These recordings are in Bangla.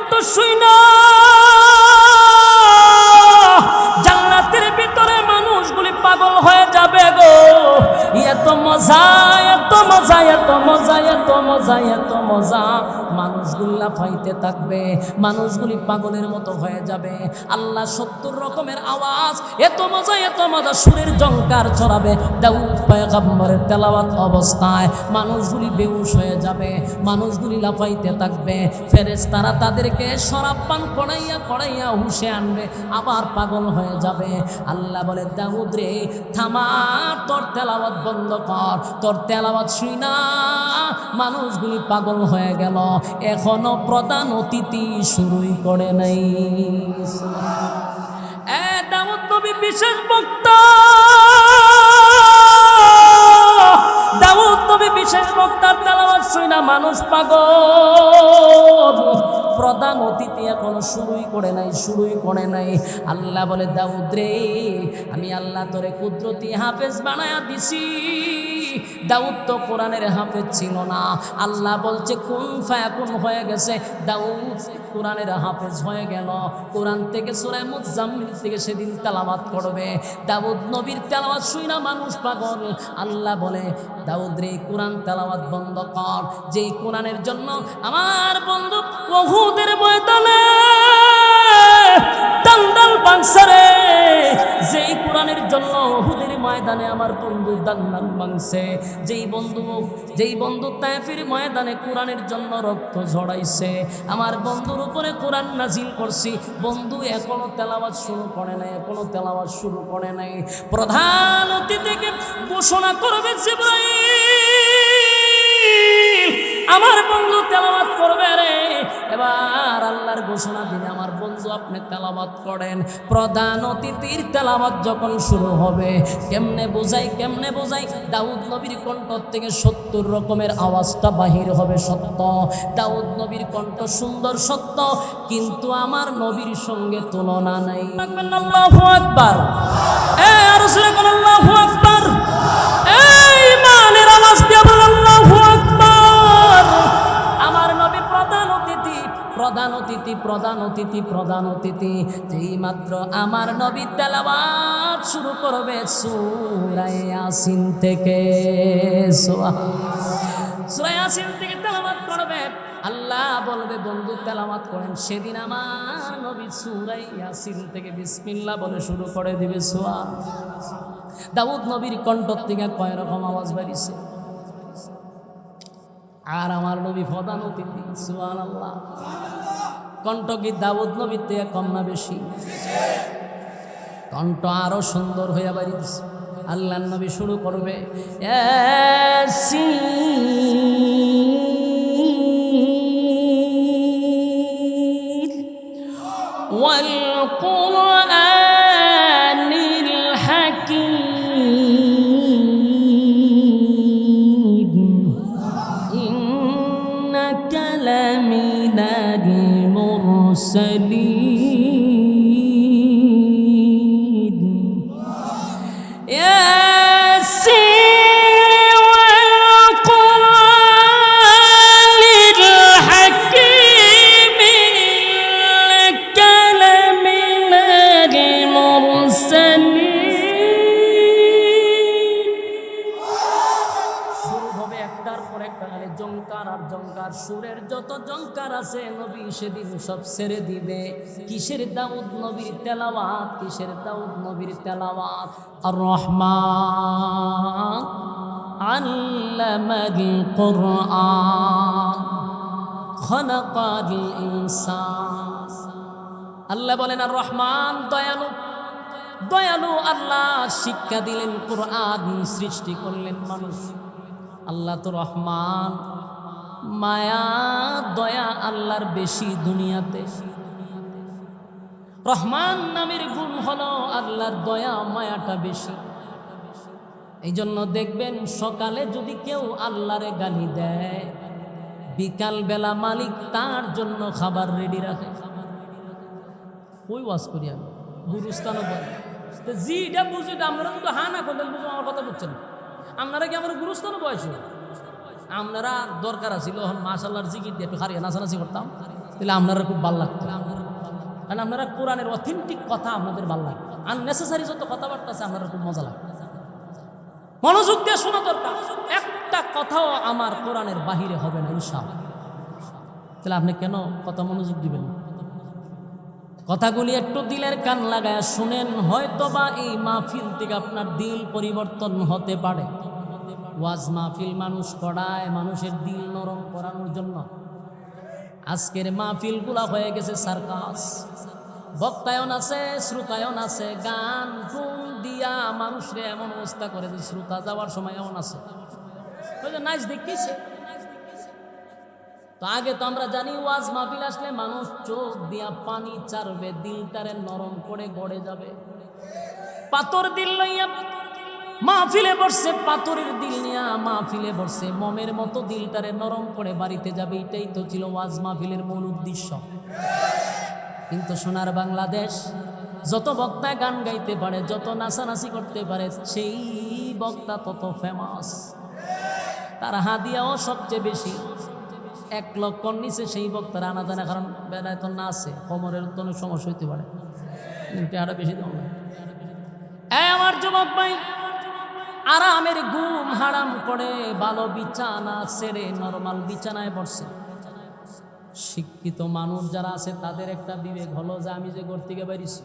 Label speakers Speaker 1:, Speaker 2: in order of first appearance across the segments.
Speaker 1: কণ্ঠ শুইনা জান্নাতের ভিতরে মানুষগুলি পাগল হয়ে যাবে গো। এত মজা, এত মজা, এত মজা, এত মজা, এত মজা। মানুষগুলি লাফাইতে থাকবে, মানুষগুলি পাগলের মতো হয়ে যাবে। আল্লাহ 70 রকমের আওয়াজ, এত মজা, এত মজা, সুরের জঙ্কার ছড়াবে। দাউদ পয়গম্বরের তেলাওয়াত অবস্থায় মানুষগুলি বেহুশ হয়ে যাবে, মানুষগুলি লাফাইতে থাকবে। ফেরেশতারা তাদেরকে শরাব পান করাইয়া করাইয়া হুশে আনবে, আবার পাগল হয়ে যাবে। আল্লাহ বলে, দাউদ রে থামা, তোর তেলাওয়াত বন্ধ কর। তোর তেলাওয়াত শুই না মানুষগুলি পাগল হয়ে গেল, এখনো প্রধান অতিথি শুরুই করে নাই। দাউদ নবী বিশেষ বক্তা, দাউদ নবী বিশেষ বক্তার তেলাওয়াত শুই না মানুষ পাগল, প্রধান অতিথি এখনো শুরুই করে নাই, শুরুই করে নাই। আল্লাহ বলে, দাউদ রে আমি আল্লাহ তোরে কুদরতি হাফেজ বানায়া দিছি। দাউদ তো কোরআনের হাফেজ ছিল না, আল্লাহ বলছে কুন ফায়াকুন হয়ে গেছে। দাউদ কোরআনের হাফেজ হয়ে গেল। কোরআন থেকে সূরা মুজাম্মিল থেকে সেদিন তেলাওয়াত করবে। দাউদ নবীর তেলাওয়াত শুই না মানুষ পাগল। আল্লাহ বলে, দাউদ রে কোরআন তেলাওয়াত বন্ধ কর। যেই কোরআনের জন্য আমার বন্ধু উহুদের ময়দানে দান্দাল ভাঙছে রে, যেই কোরআনের জন্য উহুদের ময়দানে আমার বন্ধু দান্দাল ভাঙছে, যেই বন্ধু তায়েফের ময়দানে কোরআনের জন্য রক্ত ঝরাইছে, আমার বন্ধুর উপরে কোরআন নাজিল করছি। বন্ধু এখনো তেলাওয়াত শুরু করে নাই, এখনো তেলাওয়াত শুরু করে নাই। প্রধান অতিথিকে ঘোষণা করবে জিবরাইল, আমার বন্ধু তেলাওয়াত করবে রে। এবার আল্লাহর ঘোষণা দিলে আমার বন্ধু আপনি তেলাওয়াত করেন। প্রধান অতিথির তেলাওয়াত যখন শুরু হবে, কেমনে বোঝাই, কেমনে বোঝাই, দাউদ নবীর কণ্ঠ থেকে 70 রকমের আওয়াজটা বাহির হবে সত্য। দাউদ নবীর কণ্ঠ সুন্দর সত্য, কিন্তু আমার নবীর সঙ্গে তুলনা নাই। আল্লাহু আকবার, আর জোরে বলেন আল্লাহু আকবার। এই ইমানের আওয়াজ দিয়ে বলেন আল্লাহু আকবার। আমার নবী প্রধান অতিথি, প্রধান অতিথি, প্রধান অতিথি, প্রধান অতিথি। যেই মাত্র আমার নবী তেলাওয়াত শুরু করবে সূরা ইয়াসিন থেকে, সূরা ইয়াসিন থেকে তেলাওয়াত করবে, আল্লাহ বলবে বন্ধু তেলাওয়াত করেন। সেদিন আমার নবী সূরা ইয়াসিন থেকে বিসমিল্লাহ বলে শুরু করে দিবে সূরা। দাউদ নবীর কণ্ঠ থেকে কয় রকম আওয়াজ বেরিয়েছে, আর আমার নবী প্রধান অতিথি। সুবহানাল্লাহ। কণ্ঠ কি দাউদ নবীর থেকে কম না বেশি? কণ্ঠ আরো সুন্দর হইয়া বেরিয়েছে। আল্লাহর নবী শুরু করবে, ইয়াসিন ওয়াল কুরআনিল হাকীম ইন্নাকা লামিনাল মুরসালিন। সুরের যত জঙ্কার আছে নবী সেদিন সব ছেড়ে দিবে। কিসের দাউদ নবীর তেলাওয়াত, কিসের দাউদ নবীর তেলাওয়াত। আর রহমান আল্লামাল কুরআন খালাকাল ইনসান। আল্লাহ বলেন আর রহমান দয়ালু, দয়ালু আল্লাহ শিক্ষা দিলেন, কোরআন সৃষ্টি করলেন মানুষ। আল্লাহ তো রহমান, মায়া দয়া আল্লাহর বেশি দুনিয়াতে। রহমান নামের গুণ হলো আল্লাহর দয়া মায়াটা বেশি। এই জন্য দেখবেন সকালে যদি কেউ আল্লাহরে গালি দেয়, বিকাল বেলা মালিক তার জন্য খাবার রেডি রাখে। কই ওয়াজ করি আমি গুরুস্থানও বলে জি এটা বুঝি, আপনারা কিন্তু হা না করলেন বুঝুন আমার কথা বুঝছেন। আপনারা কি আমার গুরুস্থানও বয়স, আপনারা দরকার আছিল মাশাআল্লাহর জিকির দিয়ে একটু হারিয়ে নাচানাচি করতাম। তাহলে আপনারা খুব ভালো লাগতো, কারণ আপনারা কোরআনের অথেন্টিক কথা আপনাদের ভালো লাগে। আননেসেসারি যত কথাবার্তা আছে আপনারা খুব মজা লাগে, মনোযোগ দিয়ে শোনা দরকার। একটা কথাও আমার কোরআনের বাহিরে হবে না ইনশাআল্লাহ। তাহলে আপনি কেন কথা মনোযোগ দিবেন? কথাগুলি একটু দিলের কান লাগায় শুনেন, হয়তো বা এই মাহফিল থেকে আপনার দিল পরিবর্তন হতে পারে। ওয়াজ মাহফিল মানুষ করায় মানুষের দিল নরম করানোর জন্য। আজকের মাহফিলগুলা হয়ে গেছে সার্কাস, বক্তায়ন আছে, শ্রোতায়ন আছে, গান গুণ দিয়া মানুষরে এমন অবস্থা করে যে শ্রোতা যাওয়ার সময় এমন আছে নাচ দেখিছে। তো আগে তো আমরা জানি ওয়াজ মাহফিল আসলে মানুষ চোখ দিয়া পানি চারবে, দিলটারে নরম করে গড়ে যাবে। পাথর দিল লইয়া মাহফিলে বসছে, পাথরের দিল নিয়া মাহফিলে বসছে, মমের মতো দিলটারে নরম করে বাড়িতে যাবে। এটাই তো ছিল ওয়াজ মাহফিলের মূল উদ্দেশ্য। কিন্তু সোনার বাংলাদেশ, যত বক্তা গান গাইতে পারে, যত নাচানাচি করতে পারে, সেই বক্তা তত ফেমাস, তার হাদিয়াও সবচেয়ে বেশি। 1 লক্ষর নিচে সেই বক্তারা আনা যায় না, কারণ বেড়ায় তো নাচে, কোমরের তো অনেক সমস্যা হইতে পারে, আরো বেশি দাম। আমার যুবক ভাই, আরামের ঘুম হারাম করে ভালো বিছানা ছেড়ে নরমাল বিছানায় বসছে। শিক্ষিত মানুষ যারা আছে তাদের একটা বিবেক হলো যে আমি যে ঘর থেকে বেরিয়েছি,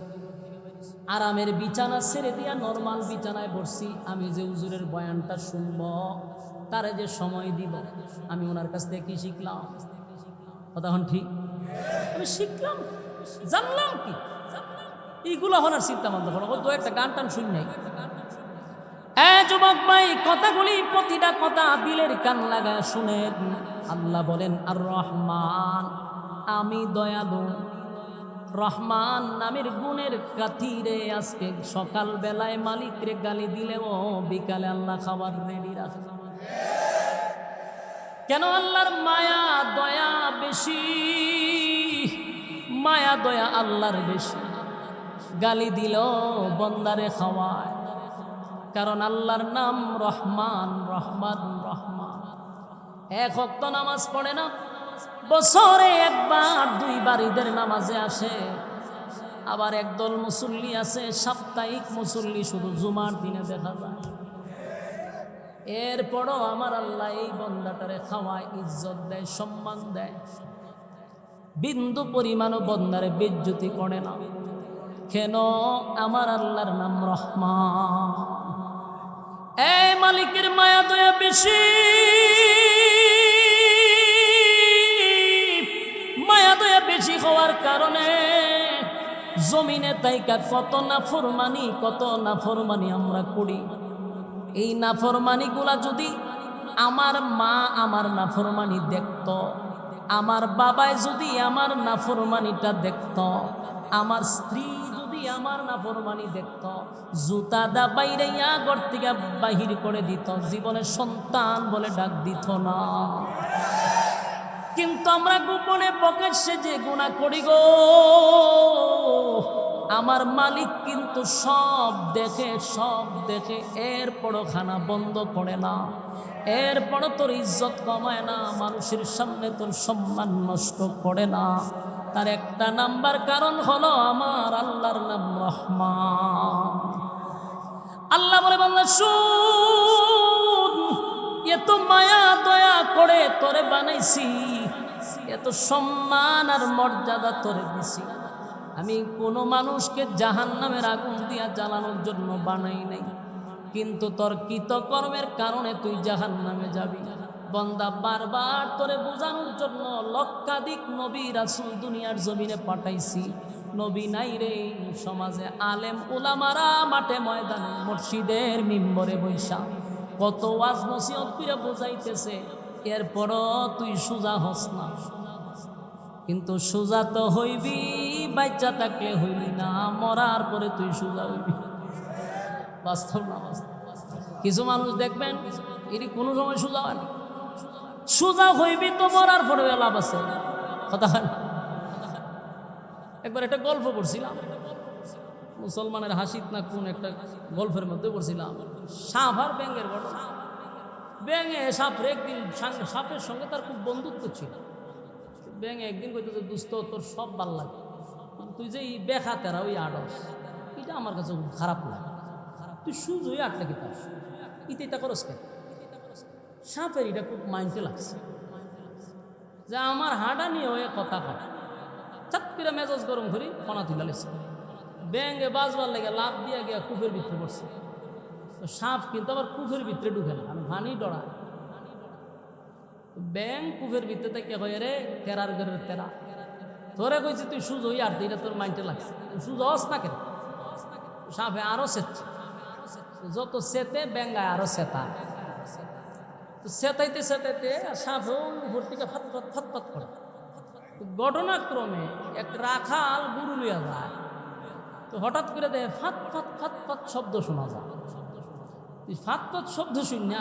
Speaker 1: আরামের বিছানা ছেড়ে দিয়া নরমাল বিছানায় বসছি, আমি যে হুজুরের বয়ানটা শুনব, তারে যে সময় দিব, আমি ওনার কাছ থেকে কি শিখলাম? কথা হন ঠিক? আমি শিখলাম, জানলাম কি? এইগুলো হওয়ার চিন্তা ভাবনা করো, তো একটা গান টান শুন নাই। যুবক ভাই, কথাগুলি প্রতিটা কথা দিলের কান লাগা শুনেন। আল্লাহ বলেন আর রহমান, আমি দয়ালু। রহমান নামের গুণের খাতিরে আজকে সকাল বেলায় মালিকরে গালি দিলেও বিকালে আল্লাহ খাবার রেডি রাখে। কেন? আল্লাহর মায়া দয়া বেশি, মায়া দয়া আল্লাহর বেশি। গালি দিল বন্দারে খাওয়ায়, কারণ আল্লাহর নাম রহমান, রহমান রহমান। 1 ওয়াক্ত নামাজ পড়ে না, বছরে 1 বার 2 বার ঈদের নামাজে আসে। আবার একদল মুসল্লি আছে, সাপ্তাহিক মুসল্লি, শুধু জুমার দিনে দেখা যায়। এরপরও আমার আল্লাহ এই বন্দাটারে খাওয়ায়, ইজ্জত দেয়, সম্মান দেয়, বিন্দু পরিমাণও বন্দারে বেজ্জতি করে না। কেন? আমার আল্লাহর নাম রহমান। এই মালিকের মায়া দয়া বেশি, মায়া দয়া বেশি হওয়ার কারণে জমিনে তাইকা কত নাফরমানি আমরা করি। এই নাফরমানিগুলা যদি আমার মা আমার নাফরমানি দেখত, আমার বাবায় যদি আমার নাফরমানিটা দেখত, আমার স্ত্রী যদি আমার নাফরমানি দেখত, জুতা দা বাইরে ঘর থেকে বাহির করে দিত, জীবনে সন্তান বলে ডাক দিত না। কিন্তু আমরা গোপনে প্রকাশ্যে যে গুনাহ করি গো, আমার মালিক কিন্তু সব দেখে, এরপরও খানা বন্ধ করে না, এরপরও তোর ইজ্জত কমায় না, মানুষের সামনে তোর সম্মান নষ্ট করে না। তার একটা নাম্বার কারণ হলো আমার আল্লাহর নাম রহমান। আল্লাহ বলে, বান্দা শুন, এত মায়া দয়া করে তোরে বানাইছি, এত সম্মান আর মর্যাদা তোরে দিছি। আমি কোনো মানুষকে জাহান্নামের আগুন দিয়া জ্বালানোর জন্য বানাই নাই, কিন্তু তোর কৃতকর্মের কারণে তুই জাহান্নামে যাবি। বন্দা, বারবার তোরে বোঝানোর জন্য লক্ষাধিক নবী রাসূল দুনিয়ার জমিনে পাঠাইছি, নবী নাই রে সমাজে। আলেম উলামারা মাঠে ময়দানে মসজিদের মিম্বরে বৈশা কত ওয়াজ নসিহত করে বোঝাইতেছে, এরপরও তুই সোজা হস না। কিন্তু সোজা তো হইবি, বাচ্চা থাকলে হইবি না, মরার পরে তুই সোজা হইবি। বাস্তব না বাস্তব? কিছু মানুষ দেখবেন এটি কোনো সময় সোজা হয় না। সোজা হইবি তো মরার পরে লাভ আছে, কথা হয় না। একবার একটা গল্প পড়ছিলাম, মুসলমানের হাসিত না কোন একটা গল্পের মধ্যে পড়ছিলাম, সাপ আর ব্যাঙের ঘটনা। ব্যাঙে সাপের একদিন, সাপের সঙ্গে তার খুব বন্ধুত্ব ছিল। ব্যাং একদিন কইতেছে দুস্থ তোর সব ভাল লাগে, তুই যে এই বেখা তেরা ওই আড়স এটা আমার কাছে খুব খারাপ লাগে, তুই সুজ হয়ে আটলে কি পাস ইতে এটা করস কেন? সাপের এটা খুব মাইন্ডে লাগছে যে আমার হাঁটা নিয়ে হয়ে কথা কয়, চাপ করে মেজাজ গরম করি ফনা তুলে লেছে, ব্যাঙে বাজবার লেগে লাভ দিয়ে গিয়া কূপের ভিতরে পড়ছে। তো সাপ কিন্তু আবার কূপের ভিতরে ঢুকে না, আমি ভানি ডরা। ব্যাং কূপের ভিতরে থেকে হয়ে রে তেরার ঘরের তেরা, তোরে কইছি তুই সুজ হই আর এটা তোর মাইন্ডে লাগছে, সুজ হস না কেন? সাপে আরো সেচ্ছে, যত সেতে ব্যাঙ্গায় আরো সেতা, তো সেতাইতে সেতাইতে সাপ উপর থেকে ফটফট ফটফট করে। ঘটনাক্রমে এক রাখাল গরু লইয়া যায়, তো হঠাৎ করে দেখে ফাত ফাত ফাত ফাত শব্দ শোনা যায়। ফাত ফাত শব্দ শুনে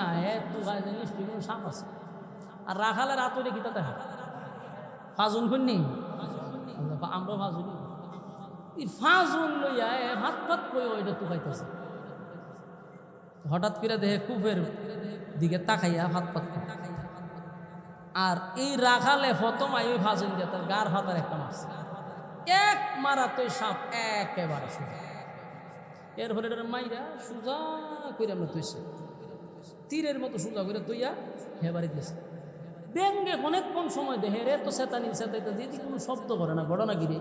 Speaker 1: নিশ্চয়ই কোনো সাপ আছে। আর রাখালের আতরে কিতা দেখা ফাজুন খুননি, আমরা ফাজুন ফাজুন লইয়া ভাত ভাত কই ওইটা তুকাইতেছে। হঠাৎ করে দেখে কূপের দিকে তাকাইয়া ভাত ভাত, আর এই রাখালে প্রথম আই ওই ফাজুন দিয়ে তার গার ফাতার একটা মারছে, এক মারা তো সাপ একেবারে সোজা। এরপরে এটার মাইরা সোজা করে আমরা তুইছে, তীরের মতো সোজা করে তুইয়া হে বাড়ি দিয়েছে। ব্যাঙ্গে অনেকক্ষণ সময় দেখে রে তো সেতানি সেতাইতে যদি কোনো শব্দ করে না, ঘটনা গিরে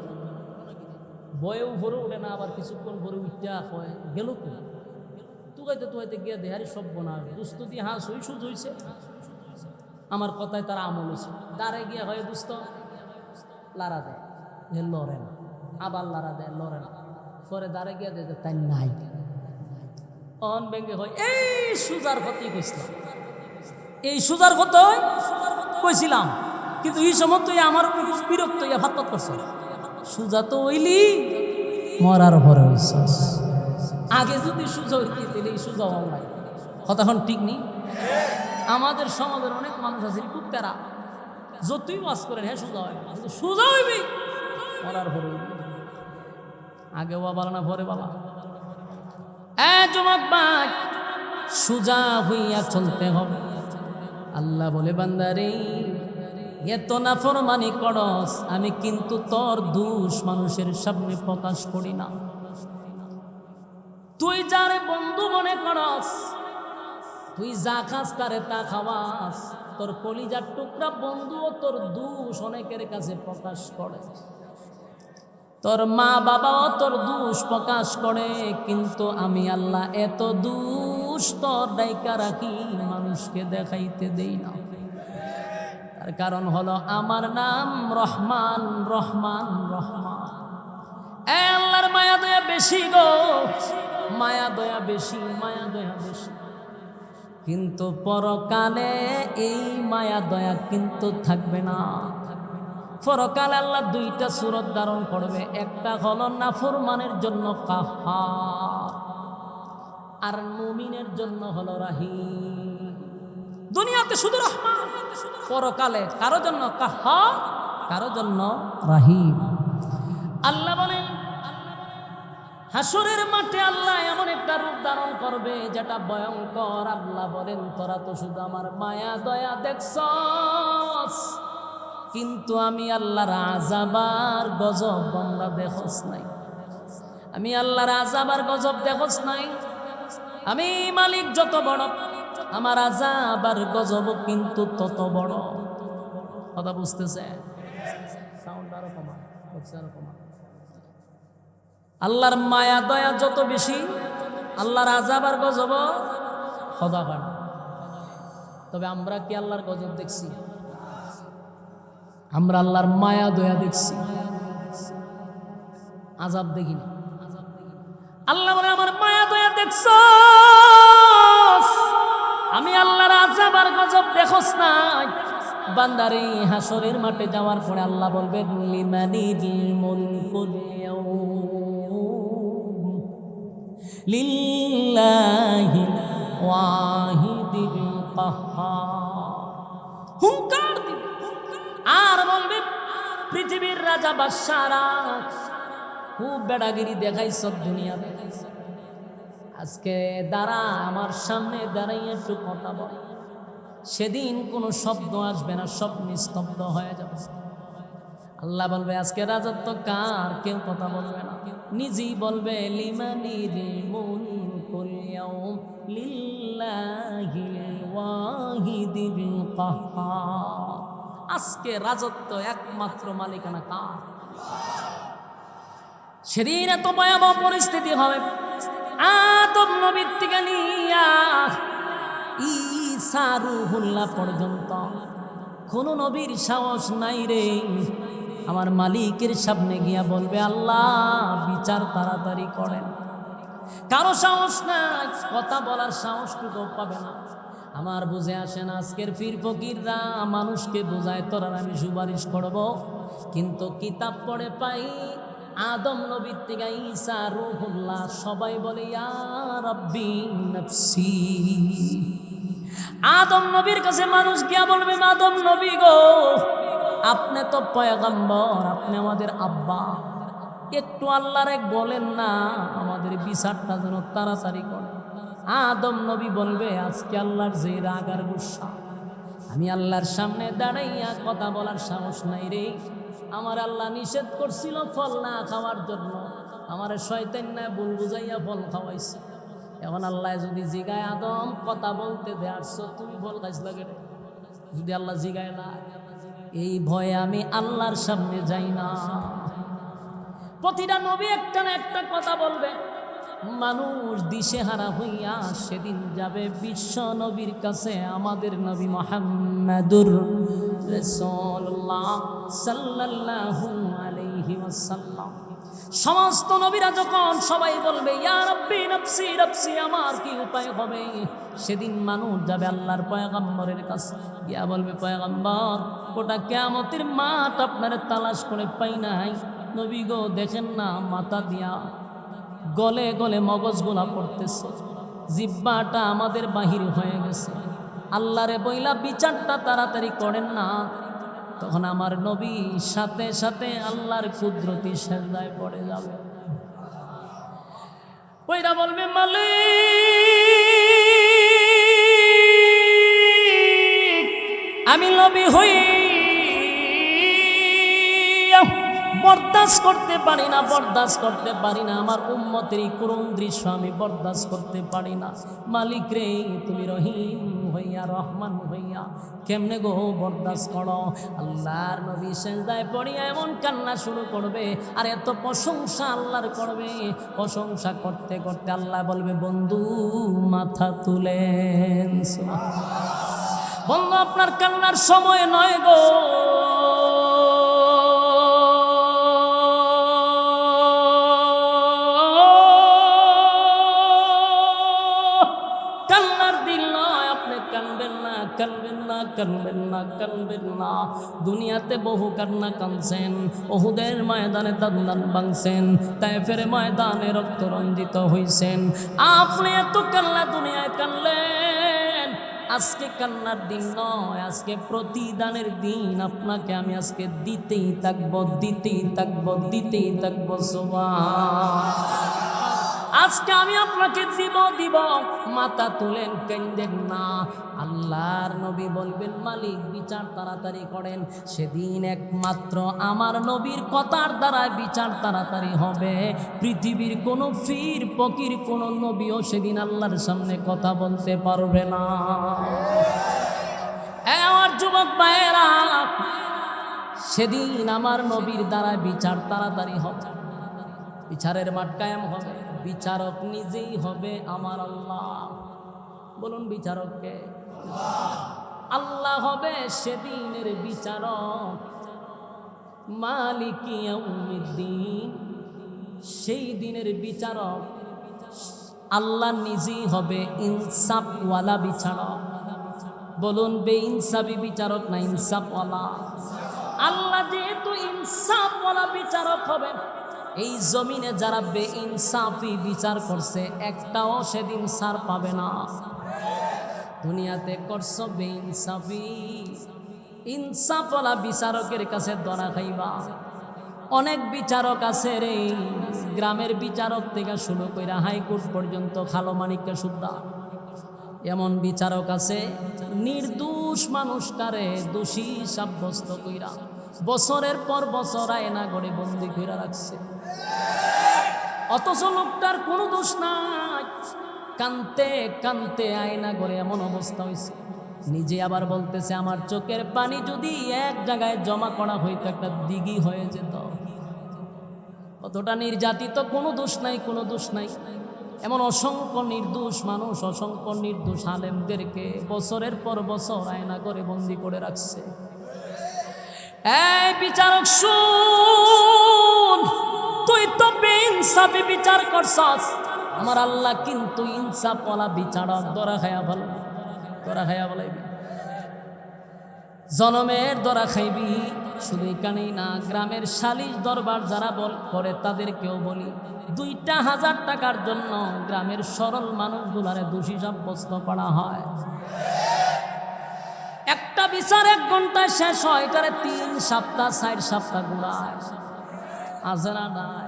Speaker 1: বয়েও ভরে উঠে না, আবার কিছুক্ষণ ভরে উঠা হয় গেল তো তুকাইতে তুকাইতে গিয়ে দেহারি সভ্য না দুস্থ দিয়ে হাঁস হই সুজ হয়েছে। আমার কথায় তারা আমল হয়েছে, দাঁড়ে গিয়া হয় দুস্থ লারা দেয় লড়ে না, আবার লারা দেয় লড়ে না, পরে দাঁড়ে গিয়া দেয় তাই নাই। অন ব্যাঙ্গে হয় এই সুজার ক্ষতি কইছিলাম, এই সুজার কত কইছিলাম, কিন্তু এই সময় তুই আমার উপরে খুব বিরক্ত হইয়া ভাত ভাত করছ। সুজা তো হইলি মরার পরে হইছস, আগে যদি সুজা হইতে তাহলে এই সুজা হওয়া নাই। কথাখন ঠিক নেই। আমাদের সমাজের অনেক মানুষ আছে খুব তেরা, যতই ওয়াজ করেন হ্যাঁ সুজা হয়, কিন্তু সুজা হইবি মরার পরে হইবি। আগে ওয়া বালা না পরে বালা। যুবক ভাই, সুজা হইয়া চলতে হবে। আল্লাহ বলে বান্দারে এত নাফরমানি করস, আমি কিন্তু তোর দোষ মানুষের সামনে প্রকাশ করি না। তুই যারে বন্ধু মনে করস, তুই যা খাস তারে তা খাওয়াস, তোর কলিজার টুকরা বন্ধুও তোর দোষ অনেকের কাছে প্রকাশ করে, তোর মা বাবাও তোর দোষ প্রকাশ করে, কিন্তু আমি আল্লাহ এত দোষ তোর ডাইকা রাখি, মানুষকে দেখাইতে দেই না। তার কারণ হলো আমার নাম রহমান রহমান রহমান। আল্লাহর মায়া দয়া বেশি গো, মায়া দয়া বেশি, মায়া দয়া বেশি, কিন্তু পরকালে এই মায়া দয়া কিন্তু থাকবে না। পরকালে আল্লাহ দুইটা সূরত ধারণ করবে, একটা হলো নাফরমানের জন্য কাহ্হার, আর মুমিনের জন্য হলো রাহিম। দুনিয়াতে শুধু রহমান, পরকালে কারো জন্য কাহ্হার, কারো জন্য রাহিম। আল্লাহ বলেন হাসরের মাঠে আল্লাহ এমন একটা রূপ ধারণ করবে যেটা ভয়ঙ্কর। আল্লাহ বলেন তোরা তো শুধু আমার মায়া দয়া দেখছস, কিন্তু আমি আল্লাহর আযাব আর গজব বান্দা দেখছ নাই, আমি আল্লাহর আযাব আর গজব দেখছ নাই। আমি মালিক যত বড়, আমার আযাব আর গজব কিন্তু তত বড়। কথা বুঝতেছে? সাউন্ড আরো কমা, আরো কমা। আল্লাহর মায়া দয়া যত বেশি, আল্লাহর আযাব আর গজব খোদা বাড়ে। তবে আমরা কি আল্লাহর গজব দেখছি? আমরা আল্লাহর মায়া দয়া দেখছি, আযাব দেখিনি। আল্লাহ বলে আমার মায়া দয়া দেখছস, আমি আল্লাহর আযাব আর গজব দেখছ নাই। বান্দারে হাসরের মাঠে যাওয়ার পরে আল্লাহ বলবেন লিমানিল মুলকুল ইয়াউম লিল্লাহিল ওয়াহিদিল কাহ্হার। হুঙ্কার দিবে আর বলবে পৃথিবীর রাজা বাদশারা খুব বেড়াগিরি দেখাইছ দুনিয়াতে, আজকে দাঁড়া আমার সামনে দাঁড়াইয়া একটু কথা বল। সেদিন কোনো শব্দ আসবে না, সব নিস্তব্ধ হয়ে যাবে। আল্লাহ বলবে আজকে রাজত্ব কার? কেউ কথা বলবে না, নিজেই বলবে লিমানিল মুলকুল ইয়াউম লিল্লাহিল ওয়াহিদিল কাহ্হার। আজকে রাজত্ব একমাত্র মালিকানা কার? সেদিন এত ভয়াবহ পরিস্থিতি হবে, আদম নবীর থেকে নিয়া ঈসা রূহুল্লাহ পর্যন্ত কোন নবীর সাহস নাই রে আমার মালিকের সামনে গিয়া বলবে আল্লাহ বিচার তাড়াতাড়ি করেন। কারো সাহস নাই, কথা বলার সাহসটুকু পাবে না। আমার বুঝে আসে না, আজকের পীর ফকিররা মানুষকে বোঝায় তোর আর আমি সুপারিশ করব, কিন্তু কিতাব পড়ে পাই আদম নবীর থেকে ঈসা রূহুল্লাহ সবাই বলে ইয়া রাব্বি নাফসি। আদম নবীর কাছে মানুষ গিয়া বলবে আদম নবী গো, আপনি তো পয়গম্বর, আপনি আমাদের আব্বা, একটু আল্লাহর এক বলেন না আমাদের বিচারটা যেন তাড়াতাড়ি করে। আদম নবী বলবে আজকে আল্লাহর যে রাগ আর গুসা, আমি আল্লাহর সামনে দাঁড়াইয়া কথা বলার সাহস নাই রে। আমার আল্লাহ নিষেধ করছিল ফল না খাওয়ার জন্য, আমার শয়তান না ভুল বুঝাইয়া ফল খাওয়াইছে। এখন আল্লাহ যদি জিগায় আদম কথা বলতে দে আসছো, তুমি ফল খাইছ লাগে রে, যদি আল্লাহ জিগায় না, এই ভয়ে আমি আল্লাহর সামনে যাই না। প্রতিটা নবী একটা না একটা কথা বলবে, মানুষ দিশেহারা হইয়া সেদিন যাবে বিশ্ব নবীর কাছে, আমাদের নবী মুহাম্মদুর রাসূলুল্লাহ সাল্লাল্লাহু আলাইহি ওয়াসাল্লাম। সমস্ত নবীরা যখন সবাই বলবে ইয়া রাব্বি নাফসি নাফসি, আমার কি উপায় হবে, সেদিন মানুষ যাবে আল্লাহর পয়গম্বরের কাছে গিয়া বলবে পয়গম্বর গোটা কিয়ামতের মাঠ আপনার তালাশ করে পাই নাই, নবী গো দেখেন না মাথা দিয়া গলে গলে মগজগুলা পড়তেছে, জিব্বাটা আমাদের বাহির হয়ে গেছে, আল্লাহরে বইলা বিচারটা তাড়াতাড়ি করেন না। তখন আমার নবী সাথে সাথে আল্লাহর কুদরতি সেজদায় পড়ে যাবে, ওইরা বলবে মালিক আমি নবী হই বরদাস্ত করতে পারি না, বরদাস্ত করতে পারি না, আমার উম্মতের এই করুণ দৃশ্য আমি বরদাস্ত করতে পারি না। মালিক রে তুমি রহিম হইয়া রহমান হইয়া কেমনে গো বরদাস্ত করো। আল্লাহর নবী সেজদায় পড়িয়া এমন কান্না শুরু করবে, আর এত প্রশংসা আল্লাহর করবে, প্রশংসা করতে করতে আল্লাহ বলবে বন্ধু মাথা তুলেন, বন্ধু আপনার কান্নার সময় নয় গো, কানবেন না। দুনিয়াতে বহু কান্না কানছেন, উহুদের ময়দানে দান ভাঙছেন, তায়েফের ময়দানে রক্ত রঞ্জিত হইছেন, আপনি এত কান্না দুনিয়ায় কানলেন। আজকে কান্নার দিন নয়, আজকে প্রতিদানের দিন। আপনাকে আমি আজকে দিতেই থাকবো, দিতেই থাকবো, দিতেই থাকবো। সুবহান, আজকে আমি আপনাকে দিব। মাথা তুলেন, কেন্দেন না। আল্লাহর নবী বলবেন মালিক বিচার তাড়াতাড়ি করেন। সেদিন একমাত্র আমার নবীর কথার দ্বারা বিচার তাড়াতাড়ি হবে। পৃথিবীর কোনো ফির ফকির কোনো নবীও সেদিন আল্লাহর সামনে কথা বলতে পারবে না। আমার যুবক ভাইয়েরা, সেদিন আমার নবীর দ্বারা বিচার তাড়াতাড়ি হবে, বিচারের মাঠ কায়েম হবে, বিচারক নিজেই হবে আমার আল্লাহ। বলুন বিচারককে? আল্লাহ হবে সেদিনের বিচারক, মালিক ইয়াউমিদ্দিন। সেই দিনের বিচারক আল্লাহ নিজেই হবে ইনসাফওয়ালা বিচারক। বলুন বেইনসাফি বিচারক না ইনসাফওয়ালা? আল্লাহ যেহেতু ইনসাফওয়ালা বিচারক হবে, এই জমিনে যারা বেইনসাফি বিচার করছে একটাও সেদিন ছাড় পাবে না। দুনিয়াতে করছো বেইনসাফি, ইনসাফওয়ালা বিচারকের কাছে ধরা খাইবা। অনেক বিচারক আছে রে, গ্রামের বিচারক থেকে শুরু কইরা হাইকোর্ট পর্যন্ত, খালো মানিককে সুদ্ধা এমন বিচারক আছে, নির্দোষ মানুষটারে দোষী সাব্যস্ত কইরা বছরের পর বছর আয়না করে বন্দি করে রাখছে, অথচ লোকটার কোনো দোষ নাই। কানতে কানতে আয়না করে এমন অবস্থা হয়েছে, নিজে আবার বলতেছে আমার চোখের পানি যদি এক জায়গায় জমা করা হইতো একটা দিঘি হয়ে যেত। কতটা নির্যাতিত, কোনো দোষ নাই, কোনো দোষ নাই। এমন অসংখ্য নির্দোষ মানুষ, অসংখ্য নির্দোষ আলেমদেরকে বছরের পর বছর আয়না করে বন্দি করে রাখছে। এই বিচারক শুন, তুই তো বেইনসাফি বিচার করছস, আমার আল্লাহ কিন্তু ইনসাফওয়ালা বিচারক। দরা খায়া ভালো, দরা খায়া বলাইবি, জনমের দরা খাইবি। শুধু এখানেই না, গ্রামের সালিশ দরবার যারা করে তাদেরকেও বলি, 2,000 টাকার জন্য গ্রামের সরল মানুষগুলারে দোষী সাব্যস্ত করা হয়। একটা বিচার 1 ঘন্টায় শেষ হয়, এটারে 3 সপ্তাহ 4 সপ্তাহ ঘুরায়। আছে না নাই?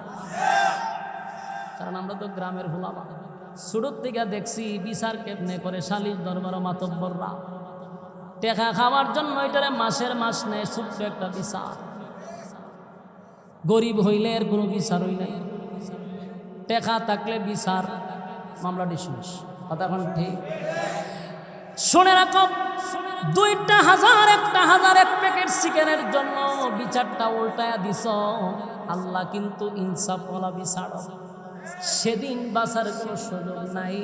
Speaker 1: কারণ আমরা তো গ্রামের ভোলামা, শুরুর থেকে দেখছি বিচার কেমনে করে সালিশ দরবার মাতব্বররা টেকা খাওয়ার জন্য এটারে মাসের মাস নেয়। ছোট্ট একটা বিচার, গরিব হইলে এর কোনো বিচার হই নাই, টেকা থাকলে বিচার, মামলা ডিসমিস। কথা এখন ঠিক? শুনে রাখো, 2,000 1,000 এক প্যাকেট চিকেনের জন্য বিচারটা উল্টায়া দিছ। আল্লাহ কিন্তু ইনসাফওয়ালা বিচারক, সেদিন বাঁচার কোনো সুযোগ নাই।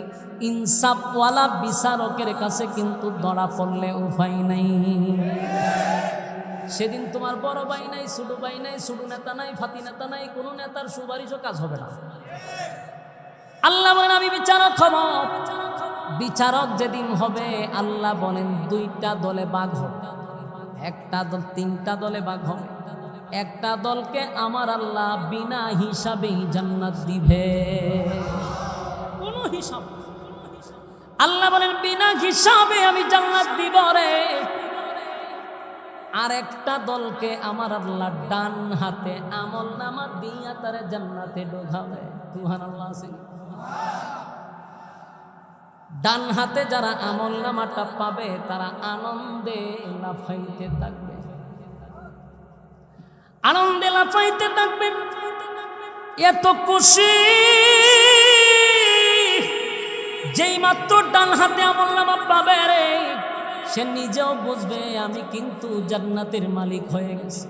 Speaker 1: ইনসাফওয়ালা বিচারকের কাছে কিন্তু ধরা পড়লে উপায় নাই। সেদিন তোমার বড় ভাই নাই, ছোট ভাই নাই, ছোট নেতা নাই, ফাতি নেতা নাই, কোনো নেতার সুপারিশও কাজ হবে না। আল্লাহ বলেন আমি বিচারক হব। বিচারক যেদিন হবে, আল্লাহ বলেন 2টা দলে ভাগ হবে, একটা দল 3টা দলে ভাগ হবে। একটা দলকে আমার আল্লাহ বিনা হিসাবেই জান্নাত দিবে, কোনো হিসাব। আল্লাহ বলেন বিনা হিসাবে আমি জান্নাত দিব রে। আর একটা দলকে আমার আল্লাহ ডান হাতে আমলনামা দিয়া তারে জান্নাতে ঢোকাবে। সুবহানাল্লাহ। ডান হাতে যারা আমলনামাটা পাবে তারা আনন্দে লাফাইতে থাকবে, আনন্দে লাফাইতে থাকবে। এত খুশি যেই মাত্র ডান হাতে আমলনামা পাবে রে, সে নিজেও বুঝবে আমি কিন্তু জান্নাতের মালিক হয়ে গেছি।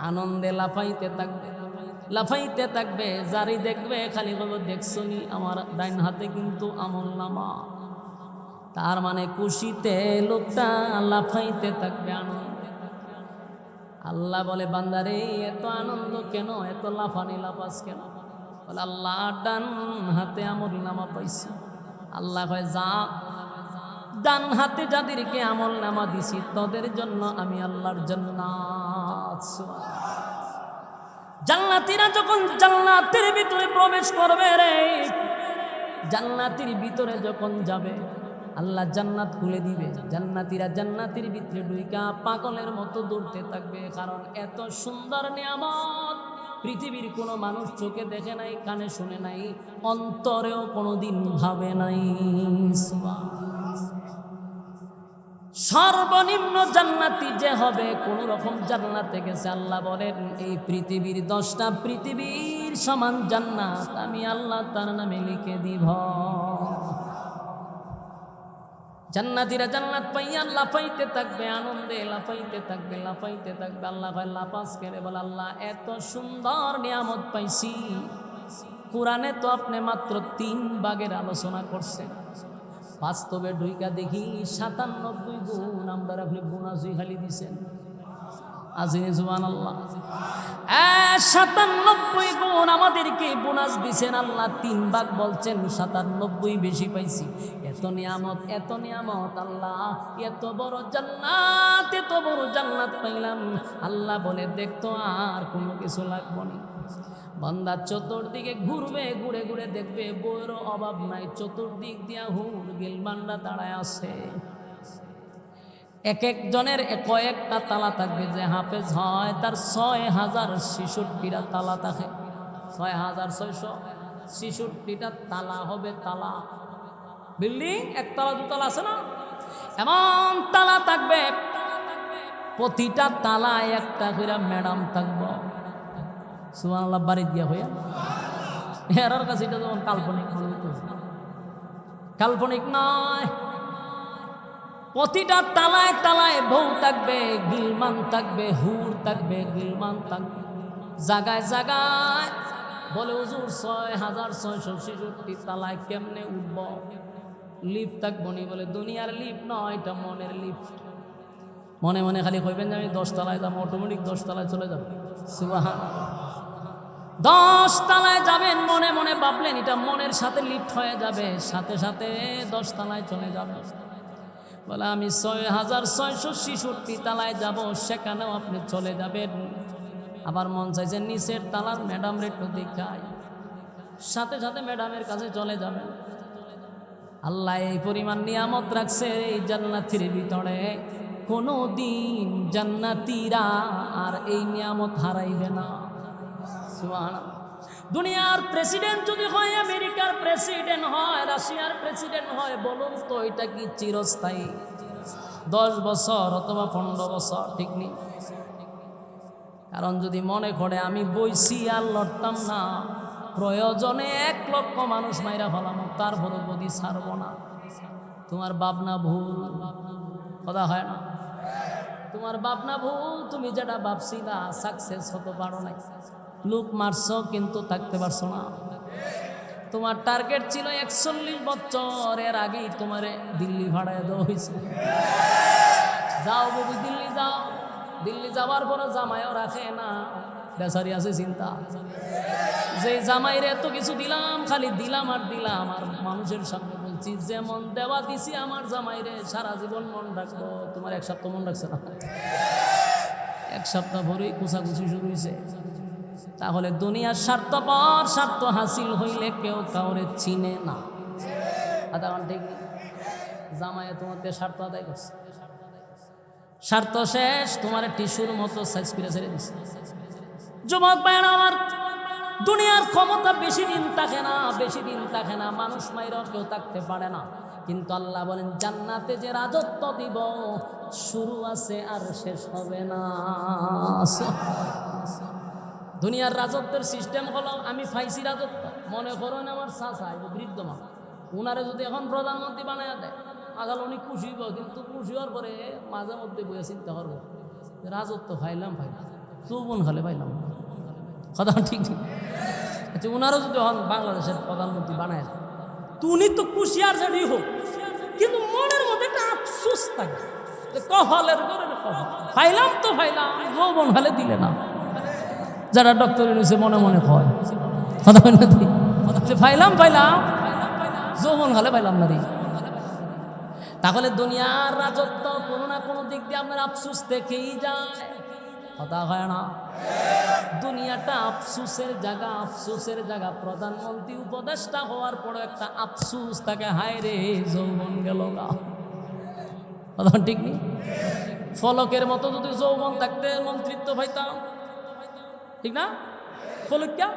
Speaker 1: আনন্দে লাফাইতে থাকবে, লাফাইতে থাকবে। যারই দেখবে খালি বলবো দেখছো নি আমার ডাইন হাতে কিন্তু আমলনামা। তার মানে খুশিতে লোকটা লাফাইতে থাকবে, আনন্দ। আল্লাহ বলে বান্দারে এত আনন্দ কেন, এত লাফানি লাফাস কেন? বলে আল্লাহ ডান হাতে আমলনামা পাইছি। আল্লাহ কয় যা, ডান হাতে যাদেরকে আমলনামা দিছি তাদের জন্য আমি আল্লাহর জান্নাত। জান্নাতীরা যখন জান্নাতের ভিতরে প্রবেশ করবে রে, জান্নাতের ভিতরে যখন যাবে আল্লাহ জান্নাত খুলে দিবে। জান্নাতীরা জান্নাতের ভিতরে ঢুইকা পাগলের মতো দৌড়তে থাকবে, কারণ এত সুন্দর নিয়ামত পৃথিবীর কোনো মানুষ চোখে দেখে নাই, কানে শুনে নাই, অন্তরেও কোনোদিন ভাবে নাই। সর্বনিম্ন জান্নাতি যে হবে, কোন রকম জান্নাতে গেছে। আল্লাহ বলেন এই পৃথিবীর 10টা পৃথিবীর সমান জান্নাত আমি আল্লাহ তার নামে লিখে দিব। জান্নাতীরা জান্নাত পাইয়া লাফাইতে থাকবে, আনন্দে লাফাইতে থাকবে, লাফাইতে থাকবে। আল্লাহ ভাই লাফাস করে বলে আল্লাহ এত সুন্দর নিয়ামত পাইছি। কোরআনে তো আপনি মাত্র 3 ভাগের আলোচনা করছেন, বাস্তবে ঢুইকা দেখি 97 গুণ আমরা আপনি বোনাসই খালি দিছেন। আজিনে সুবহানাল্লাহ। 97 গুণ আমাদেরকে বোনাস দিছেন আল্লাহ। 3 ভাগ বলছেন, 97 বেশি পাইছি। এত নিয়ামত, এত নিয়ামত আল্লাহ, এত বড় জান্নাত, এত বড় জান্নাত পাইলাম। আল্লাহ বলে দেখতো আর কোনো কিছু লাগবে না। বান্দা চতুর্দিকে ঘুরবে, ঘুরে ঘুরে দেখবে বইয়েরও অভাব নাই। চতুর্দিক দিয়া হুর গিলমানরা দাঁড়ায় আছে। এক একজনের কয়েকটা তালা থাকবে। যে হাফেজ হয় তার 6,066টা তালা থাকে। 6,666টা তালা হবে। তালা বিল্ডিং একতলা দুতলা আছে না, এমন তালা থাকবে। প্রতিটা তালায় একটা করে ম্যাডাম থাকবো। সুবহানাল্লাহ, বাড়ি দিয়া হইয়া এরার কাছে এটা যেমন কাল্পনিক, কাল্পনিক নয়। প্রতিটা তালায় তালায় বউ থাকবে, গিলমান থাকবে, হুর থাকবে, গিলমান থাকবে। জায়গায় জায়গায় বলে হুজুর ৬,৬৬৬ তালায় কেমনে উঠব? লিফট থাকবো নি? বলে দুনিয়ার লিফট নয়, এটা মনের লিফট। মনে মনে খালি কইবেন যে আমি 10 তলায় যাবো, অটোমেটিক 10 তলায় চলে যাবে। সুবহানাল্লাহ, 10 তলায় যাবেন মনে মনে ভাবলেন, এটা মনের সাথে লিফট হয়ে যাবে, সাথে সাথে 10 তলায় চলে যাবে। বলে আমি ৬,৬৬৬ তালায় যাব, সেখানেও আপনি চলে যাবেন। আবার মন চাইছে নিচের তালার ম্যাডাম রে একটু দেখাই, সাথে সাথে ম্যাডামের কাছে চলে যাবেন। আল্লাহ এই পরিমাণ নিয়ামত রাখছে এই জান্নাতের ভিতরে, কোনো দিন জান্নাতীরা আর এই নিয়ামত হারাইবে না। সুবহানাল্লাহ। দুনিয়ার প্রেসিডেন্ট যদি হয়, আমেরিকার প্রেসিডেন্ট হয়, রাশিয়ার প্রেসিডেন্ট হয়, বলুন তো এটা কি চিরস্থায়ী? 10 বছর অথবা 15 বছর, ঠিক নেই? কারণ যদি মনে করে আমি বইছি আর লড়তাম না, প্রয়োজনে 1 লক্ষ মানুষ মাইরা ফেলাম, তারপরে যদি ছাড়ব না। তোমার ভাবনা ভুল, কথা হয় না? তোমার ভাবনা ভুল। তুমি যেটা ভাবছিলা সাকসেস হতে পারো নাই। লুক মারছো কিন্তু থাকতে পারছো না। তোমার টার্গেট ছিল 41 বছর, এর আগেই তোমারে দিল্লি ভাড়ায় দেওয়া হয়েছে। যাও বাবু দিল্লি যাও। দিল্লি যাওয়ার পরে জামাইও রাখে না, বেচারি আছে চিন্তা, যে জামাইরে এত কিছু দিলাম, খালি দিলাম আর দিলাম। আর মানুষের সামনে বলছি যেমন দেওয়া দিছি আমার জামাইরে সারা জীবন মন রাখবো। তোমার 1 সপ্তাহ মন রাখছে না, 1 সপ্তাহ ভরেই কুচাকুচি শুরু হয়েছে। তাহলে দুনিয়ার স্বার্থপর, স্বার্থ হাসিল হইলে কেউ কাউরে চিনে না। আধা ঘন্টা ঠিক জামাইয়ে তোমাকে স্বার্থ আদায় করছে, স্বার্থ শেষ, তোমার টিস্যুর মতো সাইজ করে ছেড়ে দিচ্ছে। যুবক ভাইরা আমার, দুনিয়ার ক্ষমতা বেশি দিন থাকে না, বেশি দিন থাকে না। মানুষ মাইরা কেউ থাকতে পারে না, কিন্তু আল্লাহ বলেন জান্নাতে যে রাজত্ব দিব, শুরু আছে আর শেষ হবে না। দুনিয়ার রাজত্বের সিস্টেম হলো, আমি পাইছি রাজত্ব, মনে করেন আমার চাচা বৃদ্ধ মা, উনারে যদি এখন প্রধানমন্ত্রী বানায় দেয়, আগাল উনি খুশি হইব, কিন্তু খুশি হওয়ার পরে মাঝে মধ্যে বইয়ে চিন্তা করবো, রাজত্ব পাইলাম চৌবন খালে পাইলাম, কথা ঠিক ঠিক। আচ্ছা, উনারও যদি এখন বাংলাদেশের প্রধানমন্ত্রী বানায় দেয়, তো উনি তো খুশি আর যেটাই হোক, কিন্তু মনের মধ্যে একটা আফসোস থাকে, কহলের করে পাইলাম তো পাইলাম, যৌবন খালে দিলে না। যারা ডক্টর নিচে মনে মনে হয়, কথা পাইলাম পাইলাম, যৌবন খালে পাইলাম না রে। তাহলে দুনিয়ার রাজত্ব কোনো না কোনো দিক দিয়ে আপনার আফসোস থেকেই যায়, কথা হয় না? দুনিয়াটা আফসোসের জায়গা, আফসোসের জায়গা। প্রধানমন্ত্রী উপদেষ্টা হওয়ার পরে একটা আফসোস থাকে, হায় রে যৌবন গেল না, কথা ঠিক নেই? ফলকের মতো যদি যৌবন থাকতে মন্ত্রিত্ব পাইতাম, ঠিক না? ফলক কে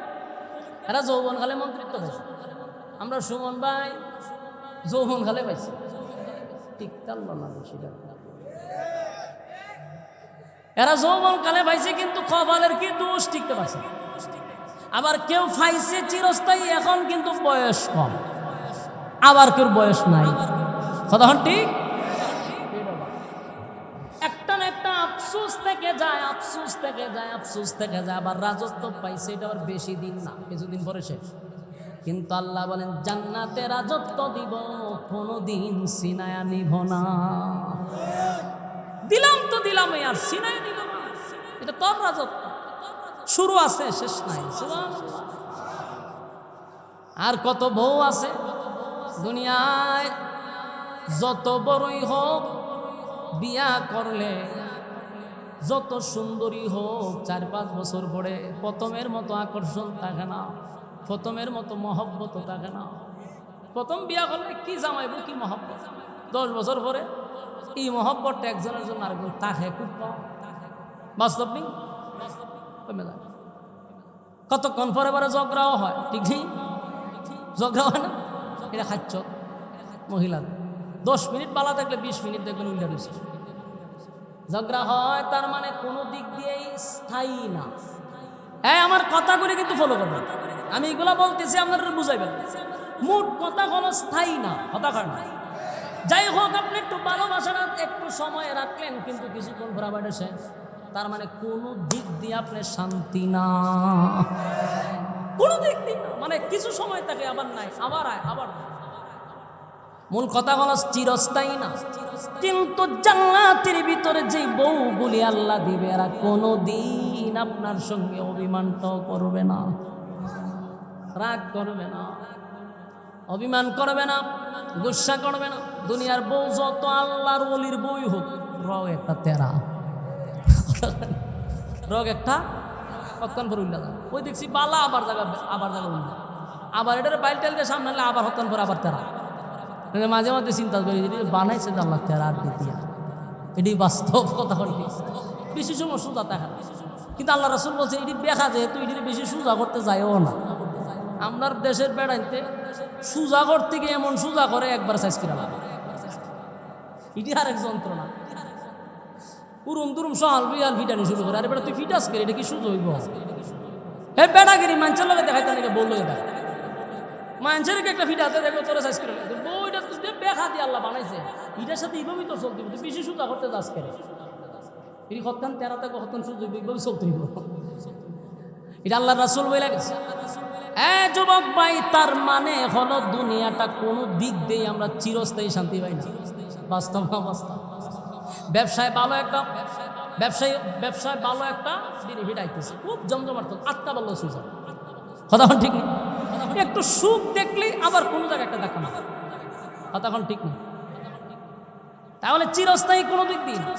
Speaker 1: এরা যৌবন কালে মন্ত্রিত্ব পাইছে, আমরা সুমন ভাই যৌবন কালে পাইছি, টিকতাল না সেটা। এরা যৌবন কালে পাইছে, কিন্তু কপালের কি দোষ, টিকতে পারছে। আবার কেউ পাইছে চিরস্থায়ী, এখন কিন্তু বয়স কম, আবার কেউ বয়স নাই, কথা ঠিক? একটা না একটা আফসোস থেকে যায়, আফসোস থেকে যায়, আফসোস থেকে যায়। আবার রাজত্ব পাইছে, এটা আবার বেশি দিন না, কিছুদিন পরে শেষ। কিন্তু আল্লাহ বলেন জান্নাতে রাজত্ব দিব, কোনদিন সিনায়া নিব না। দিলাম তো দিলাম, আর সিনায়া নিব না, এটা তোর রাজত্ব, শুরু আছে শেষ নাই। সুবহানাল্লাহ। আর কত বউ আছে দুনিয়ায়, যত বড়ই হোক বিয়া করলে, যত সুন্দরী হোক 4-5 বছর পরে প্রথমের মতো আকর্ষণ থাকে না, প্রথমের মতো মহব্বত থাকে না। প্রথম বিয়া করলে কি জামাইব, কি মহব্বত, 10 বছর পরে এই মহব্বতটা একজনের জন্য আরেকজন থাকে খুব কম, বাস্তব নেই, কমে যায়। কতক্ষণ পরে পরে ঝগড়াও হয়, ঠিক নেই? ঝগড়া হয় না, এটা খাচ্ছ মহিলাদের 10 মিনিট পালা থাকলে 20 মিনিট দেখবেন উল্টা রয়েছে, ঝগড়া হয় তার মানে কোনো দিক দিয়েই স্থায়ী না। আমার কথাগুলি কিন্তু ফলো করবেন, আমি এগুলা বলতেছি আপনারা বুঝাইবেন। মোট কথা হলো স্থায়ী না, কথা কয় না। যাই হোক, আপনি একটু ভালোবাসাটা একটু সময় রাখলেন, কিন্তু কিছুক্ষণ পর আবার শেষ। তার মানে কোনো দিক দিয়ে আপনি শান্তি না, কোনো দিক দিয়ে না। মানে কিছু সময় থাকে, আবার নাই, আবার আয়, আবার নাই। মূল কথা হলো চিরস্থায়ী না। কিন্তু জান্নাতের ভিতরে যে বউগুলি আল্লাহ দিবে, এরা কোনোদিন আপনার সঙ্গে অভিমানটাও করবে না, রাগ করবে না, অভিমান করবে না, গুসা করবে না। দুনিয়ার বউ যত আল্লাহর ওলির বই হোক, রগ একটা তেরা, রগ একটা কতক্ষণ পর উল্লা যায়। ওই দেখছি বালা, আবার জায়গা উল্লা, আবার এটার বাইল টাইলকে সামনে আনলে আবার কতক্ষণ পর আবার তেরা। মাঝে মাঝে চিন্তা করি, বানাইছে আল্লাহ তেরা আর দ্বিতীয়, এটি বাস্তব কথা বলি। বেশি সময় সোজা দেখা, কিন্তু আল্লাহ রাসূল বলছে এটি দেখা যেহেতু এটি বেশি সোজা করতে যায়ও না। আপনার দেশের বেড়াইতে সোজা করতে গিয়ে এমন সোজা করে একবার সাইজ করে লাগে, এটি আরেক যন্ত্রণা। উরুম দুরুম সহাল বিয়াল ফিটানি শুরু করে, আরে বেটা তুই ফিটাস করে, এটা কি সুযোগ হইব? হে বেড়াগিরি মানুষের লোকে দেখাইতে নাকি বললো, দেখ মানুষের একটা ফিটাতে দেখো তোরা সাইজ করে বইটা দেখা দিয়ে আল্লাহ বানাইছে, এটার সাথে এইভাবেই তো চলতে হবে। বেশি সোজা করতে যাস করে, এটি হত্যান তেরাতে হত্যান সুযোগ এইভাবে চলতে হইব। এটা আল্লাহ রাসূল বলে গেছে। যুবক ভাই, তার মানে হলো দুনিয়াটা কোনো দিক দিয়ে আমরা চিরস্থায়ী শান্তি পাই না। বাস্তব না বাস্তব? ব্যবসায় ভালো একটা বেনিফিট আইতেছে, খুব জমজমাট, আটটা বললো সুযোগ, কথা ঠিক নেই। একটু সুখ দেখলেই আবার কোনো জায়গায় একটা দেখা না, কথা ঠিক নেই। তাহলে চিরস্থায়ী কোনো দিক দিয়ে না,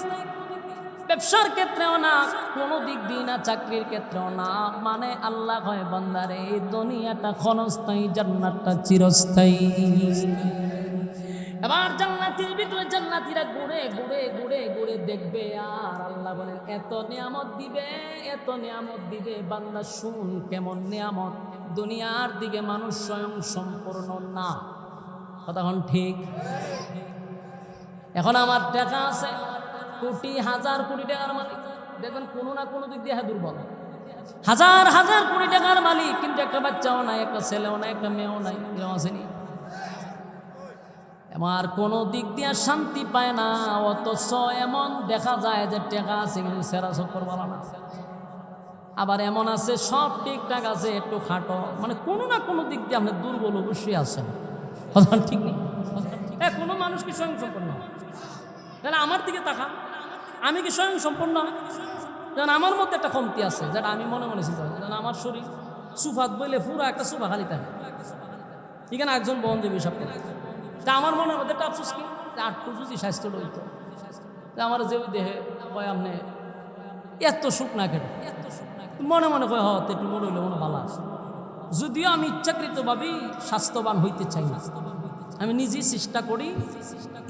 Speaker 1: ব্যবসার ক্ষেত্রেও না, কোনো দিক দিয়ে না, চাকরির ক্ষেত্রেও না। মানে আল্লাহ কয় বান্দারে, এই দুনিয়াটা ক্ষণস্থায়ী, জান্নাতটা চিরস্থায়ী। এবার জান্নাতের ভিতরে জান্নাতীরা ঘুরে ঘুরে ঘুরে ঘুরে দেখবে, আর আল্লাহ বলেন এত নিয়ামত দিবে, এত নিয়ামত দিবে, বান্দা শুন কেমন নিয়ামত। দুনিয়ার দিকে মানুষ স্বয়ং সম্পূর্ণ না, কথা ঠিক। এখন আমার টাকা আছে, কোটি হাজার কোটি টাকার মালিক, দেখবেন কোনো না কোনো দিক দিয়ে দুর্বল। হাজার হাজার কোটি টাকার মালিক, কিন্তু একটা বাচ্চাও নাই, একটা ছেলেও নাই, একটা মেয়েও নাই, এরকম আসেনি? আমার কোনো দিক দিয়ে শান্তি পায় না। অথচ এমন দেখা যায় যে টাকা আছে কিন্তু সেরা চক্কর বলা না। আবার এমন আছে সব ঠিকঠাক আছে, একটু খাটো, মানে কোনো না কোনো দিক দিয়ে আপনি দুর্বল অবশ্যই আছেন, কথা ঠিক নেই? কোনো মানুষ কি স্বয়ং সম্পন্ন? তাহলে আমার দিকে তাকা, আমি কি স্বয়ং সম্পন্ন? যেন আমার মধ্যে একটা কমতি আছে, যেটা আমি মনে মনে চিন্তা করি। যেন আমার শরীর সুফাত বইলে পুরো একটা সুফা খালি থাকে, এখানে একজন বহন দেবে সব। তা আমার মনের মধ্যে একটা আফসোস কি, আটটু যদি স্বাস্থ্য রইতো, আমার যে দেহে কয় আপনি এত সুখ না কেটে, মনে মনে কয় হতে একটু মনে হইলে মনে ভালো আছে। যদিও আমি ইচ্ছাকৃতভাবেই স্বাস্থ্যবান হইতে চাই না, আমি নিজেই চেষ্টা করি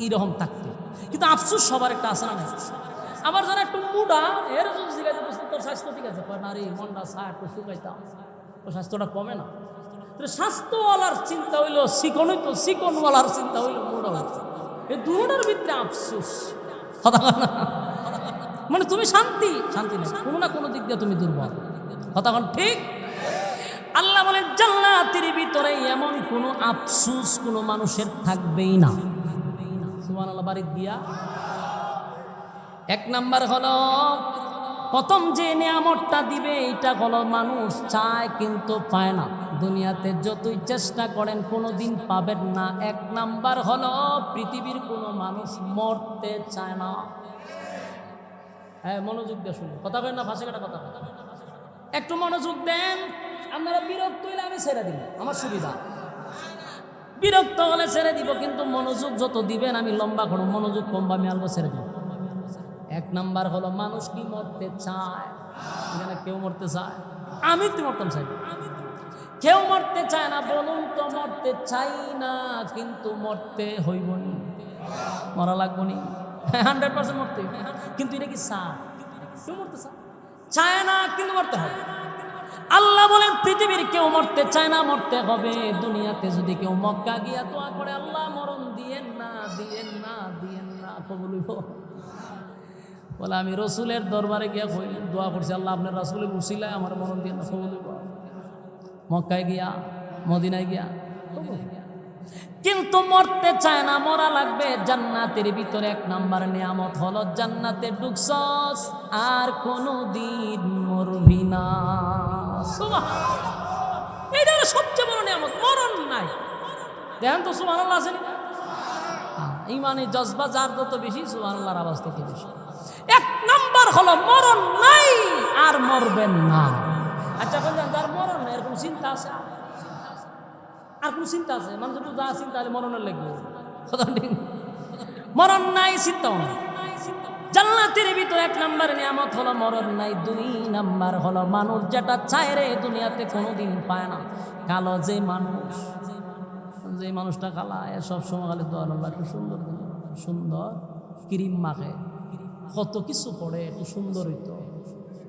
Speaker 1: এইরকম থাকতে, কিন্তু আফসোস সবার একটা আসে না। আবার যারা একটু মুডা, এর যদি জিজ্ঞাসা তোর স্বাস্থ্য ঠিক আছে, কয় না রে মনটা চা একটু শুকাইতাম, তোর স্বাস্থ্যটা কমে না। স্বাস্থ্যওয়ালার চিন্তা হইলো চিকন হইতো, চিকনওয়ালার চিন্তা হইলো মুডা হইতো, এই দুটার ভিতরে আফসোস, মানে তুমি শান্তি নেই, কোনো না কোনো দিক দিয়ে তুমি দুর্বল, কথা ঠিক। আল্লাহ বলেন জান্নাতের ভিতরে এমন কোনো আফসোস কোনো মানুষের থাকবেই না। সুবহানাল্লাহ বাড়ি দিয়া। এক নাম্বার হলো, প্রথম যে নিয়ামতটা দিবে এটা হলো মানুষ চায় কিন্তু পায় না। দুনিয়াতে যতই চেষ্টা করেন কোনো দিন পাবেন না। এক নাম্বার হলো, পৃথিবীর কোনো মানুষ মরতে চায় না। হ্যাঁ, মনোযোগ দিয়ে শুনুন, কথা বলেন না, ভাষা কাটা কথা, একটু মনোযোগ দেন। আপনারা বিরক্ত হইলে আমি ছেড়ে দিব, আমার সুবিধা। বিরক্ত হলে ছেড়ে দিব, কিন্তু মনোযোগ যত দিবেন আমি লম্বা করব, মনোযোগ কমবা আমি আলবো ছেড়ে দিব। এক নাম্বার হলো, মানুষ কি মরতে চায়? এখানে কেউ মরতে চায়? আমি তো মরতাম চাই, কেউ মরতে চায় না। বলুন তো, মরতে চাই না, কিন্তু মরতে হইব নি, মরা লাগবো নি, 100% মরতে। কিন্তু এটা কি চায়? কেউ মরতে চায় না, কিন্তু মরতে হবে। আল্লাহ বলেন পৃথিবীর কেউ মরতে চায় না, মরতে হবে। দুনিয়াতে যদি কেউ মক্কা গিয়া দোয়া করে, আল্লাহ মরণ দিয়েন না, দিয়েন না, দিয়েন না, কবুল হইব। বলে আমি রসুলের দরবারে গিয়া দোয়া করছি, আল্লাহ আপনার রাসূলের উসিলায় আমার মরণ দিয়ে না কবুল করো। মক্কায় গিয়া মদিনায় গিয়া কিন্তু মরতে চায় না, মরা লাগবে। জান্নাতের ভিতরে এক নাম্বার নিয়ামত হলো জান্নাতে ঢুকছস আর কোনো দিন মরবি না। এইটা হলো সবচেয়ে বড় নিয়ামত, মরণ নাই। দেখেন তো সুবহানাল্লাহ আছে না? ইমানি জজবা যার যত বেশি সুবহানাল্লাহর আওয়াজ তত বেশি। এক নাম্বার হলো মরণ নাই আর মরবেন না। আচ্ছা বলেন যার মরণ নাই এরকম চিন্তা আছে? আর কোন চিন্তা আছে? মানুষ একটু যা চিন্তা হলে মরণের লাগবে, মরণ নাই চিন্তাও নাই। জান্নাতের ভিতরে এক নাম্বার নিয়ামত হলো মরণ নাই। দুই নাম্বার হলো মানুষ যেটা চায় রে দুনিয়াতে কোনোদিন পায় না। কালো যে মানুষ, যে মানুষটা কালা সবসময় খালি দোয়াল্লাহ একটু সুন্দর সুন্দর ক্রিম মাখে, কত কিছু পড়ে, একটু সুন্দর হইতো।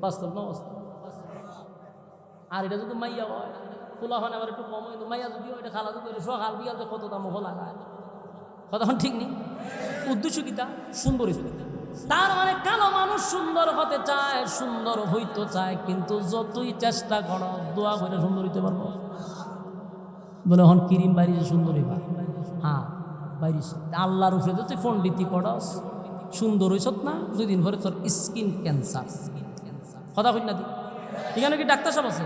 Speaker 1: বাস্তব না বাস্তব? আর এটা যদি মাইয়া হয় খোলা হয় আবার একটু কম হইতো, মাইয়া যদি এটা খালা যদি সকাল বিকালতে কত দাম লাগায়, কতক্ষণ ঠিক নেই। উদ্দেশ্য কিতা? সুন্দর হইতো। তার মানে কালো মানুষ সুন্দর হতে চায়, সুন্দর হইতে চায়, কিন্তু যতই চেষ্টা করো দোয়া করে সুন্দর হইতে পারবো? বলে হন ক্রিম বাইরে সুন্দর হইবা, হ্যাঁ বাইরে আল্লাহর উপরে তুই পণ্ডিতি পড়স সুন্দর হইস না, 2 দিন পরে তোর স্কিন ক্যান্সার। কথা কই না? এখানে কি ডাক্তার সাহেব আছে?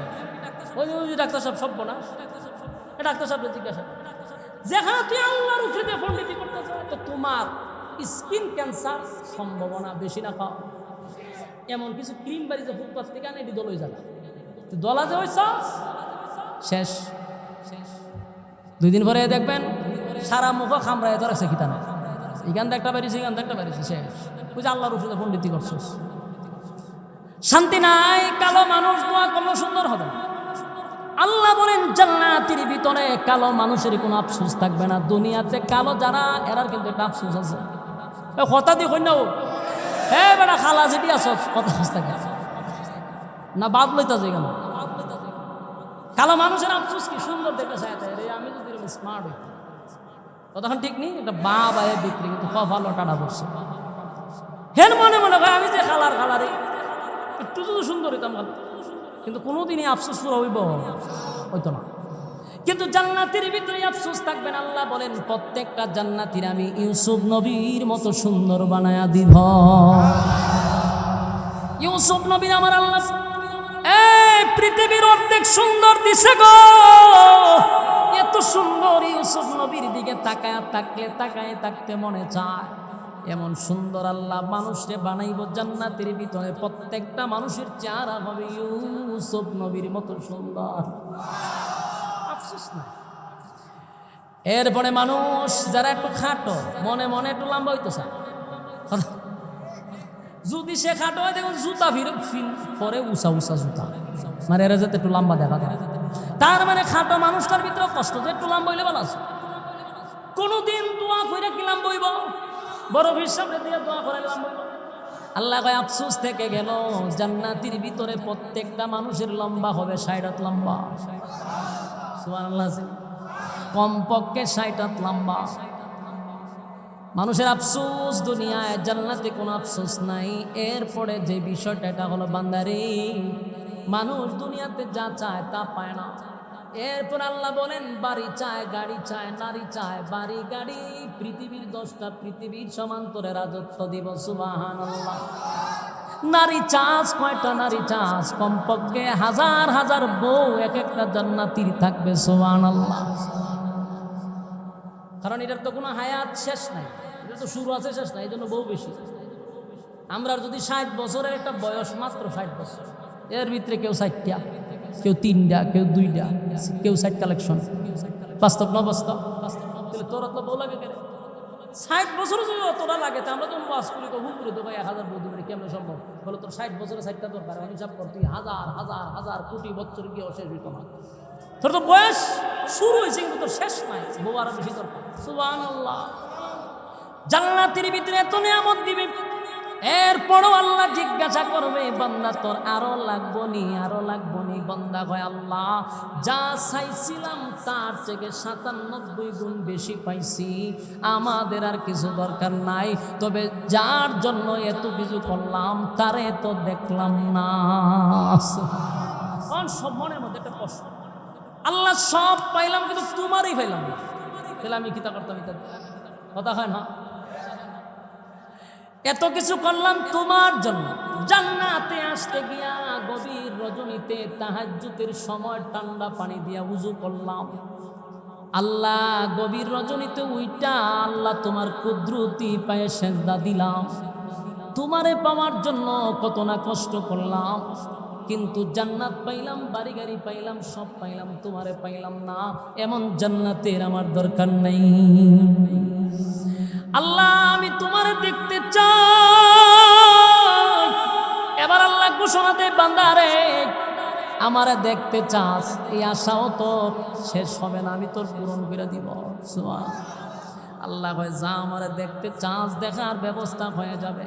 Speaker 1: ওই ডাক্তার সাহেব সব না, ডাক্তার সাহেব জিজ্ঞাসা যেখানে তুই আল্লাহর উপরে পণ্ডিতি করতেছ তো তোমার স্কিন ক্যান্সার সম্ভাবনা বেশি না খাও। এমন কিছু ক্রিম বাড়িতে ফুটপাথ থেকে আনে এটি দলই যাবে, তুই দলা যে হইস শেষ। 2 দিন পরে দেখবেন সারা মুখ খামড়ায় তো রাখছে কিতানা, এখান থেকে একটা বাড়িছে এখান থেকে একটা বাড়িছে শেষ। তুই যে আল্লাহর উপরে পণ্ডিতি করছিস, শান্তি নাই। কালো মানুষ দোয়া করলে সুন্দর হবে না। আল্লাহ বলেন জান্নাতের ভিতরে কালো মানুষের কোনো আফসোস থাকবে না। দুনিয়াতে কালো যারা এরার কিন্তু একটা আফসোস আছে। কথা দিয়ে কই না ও হ্যাঁ বেটা খালা যেটি আস কথা থাকে না, বাদ লইতা যায় কেন? কালো মানুষের আফসোস কি? সুন্দর দেখতে চাই আমি যদি স্মার্ট হই, তখন ঠিক নেই। এটা বা বায়ের বিক্রি কিন্তু ভালো টানা পড়ছে। হেন মনে মনে হয় আমি যে খালারে একটু যদি সুন্দর হইতাম ভালো, কিন্তু কোনোদিনই আফসোস পুরো হইতো না। কিন্তু জান্নাতের ভিতরে আফসোস থাকবে না। আল্লাহ বলেন প্রত্যেকটা জান্নাতীর আমি ইউসুফ নবীর মতো সুন্দর বানায়া দিব। ইউসুফ নবীর আমার আল্লাহ এই পৃথিবীর অর্ধেক সুন্দর দিছে গো। এত সুন্দর ইউসুফ নবীর দিকে তাকায় থাকতে মনে চায়। এমন সুন্দর আল্লাহ মানুষকে বানাইব জান্নাতের ভিতরে, প্রত্যেকটা মানুষের চেহারা হবে ইউসুফ নবীর মতো সুন্দর। আফসোস না। এরপরে মানুষ যারা একটু খাটো মনে মনে একটু লম্বা হইতো চায়, যদি সে খাটো হয় দেখুন জুতা পরে উঁচা জুতা, মানে এরা যাতে একটু লম্বা দেখা যায়। তার মানে খাটো মানুষটার ভিতরে কষ্ট, যে একটু লম্বা হইলে ভালো আছে। কোনোদিন দোয়া করে কি লম্বা হইব? বড় হিসাবে দিয়ে দোয়া করে লম্বা হইব। আল্লাহ কয় আফসোস থেকে গেল জান্নাতের ভিতরে প্রত্যেকটা মানুষের লম্বা হবে 60 হাত লম্বা। সুবহানাল্লাহ, কমপক্ষে 60 হাত লম্বা। মানুষের আফসোস দুনিয়ায়, জান্নাতে কোনো আফসোস নাই। এরপরে যে বিষয়টা এটা হলো বান্দারে, মানুষ দুনিয়াতে যা চায় তা পায় না। এরপর আল্লাহ বলেন বাড়ি চায়, গাড়ি চায়, নারী চায়, বাড়ি গাড়ি পৃথিবীর 10টা পৃথিবীর সমান্তরে রাজত্ব দিব। সুবহানাল্লাহ। নারী চাষ কয়টা? নারী চাষ কমপক্ষে হাজার হাজার বউ এক একটা জান্নাতীর থাকবে। সুবহানাল্লাহ। কারণ এটার তো কোনো হায়াত শেষ নাই, এটা তো শুরু আছে শেষ নাই, এই জন্য বউ বেশি। আমরা যদি 60 বছরের একটা বয়স, মাত্র 60 বছর, এর ভিতরে কেউ 60টা, কেউ 3টা, কেউ 2টা, কেউ 60 কালেকশন। বাস্তব না বাস্তব? তাহলে তোর তো বউ লাগে কেন? 60 বছর যদি অতটা লাগে, আমরা তো বাস করি ভুল করে দেবো 1000 বউ দিবে, কেমন সম্ভব? বলে তোর 60 বছরে 60টা দরকার, হিসাব কর তুই হাজার হাজার হাজার কোটি বছর গিয়ে শেষ হইতো না। তোর তো বয়স শুরু হয়েছে কিন্তু তোর শেষ নাই, বউ আরো বেশি দরকার। সুবহানাল্লাহ। জান্নাতের ভিতরে এত নিয়ামত দিবে, এরপরও আল্লাহ জিজ্ঞাসা করবে বান্দা তোর আরো লাগবো নি, আরো লাগবো নি বান্দা কয় আল্লাহ যা চাইছিলাম তার থেকে 97 গুণ বেশি পাইছি, আমাদের আর কিছু দরকার নাই, তবে যার জন্য এত কিছু করলাম তারে তো দেখলাম না। সব মনের মধ্যে একটা প্রশ্ন, আল্লাহ সব পাইলাম কিন্তু তোমারই পাইলাম না, তাহলে আমি কিতা করতাম? কথা হয় না? এত কিছু করলাম তোমার জন্য। জান্নাতে আসতে গিয়া গভীর রজনীতে তাহাজ্জুদের সময় ঠান্ডা পানি দিয়া উযু করলাম। আল্লাহ গভীর রজনীতে উইটা আল্লাহ তোমার কুদরতি পায়ে সেজদা দিলাম। তোমারে পাওয়ার জন্য কত না কষ্ট করলাম, কিন্তু জান্নাত পাইলাম, বাড়ি গাড়ি পাইলাম, সব পাইলাম, তোমারে পাইলাম না। এমন জান্নাতের আমার দরকার নাই। আল্লাহ আমি তোমারে দেখতে চাই। এবার আল্লাহ ঘোষণা দেয় বান্দারে আমারে দেখতে চাস, এই আশাও তোর শেষ হবে না, আমি তোর পূরণ করে দিব। আল্লাহ কয় যা আমারে দেখতে চাস, দেখার ব্যবস্থা হয়ে যাবে।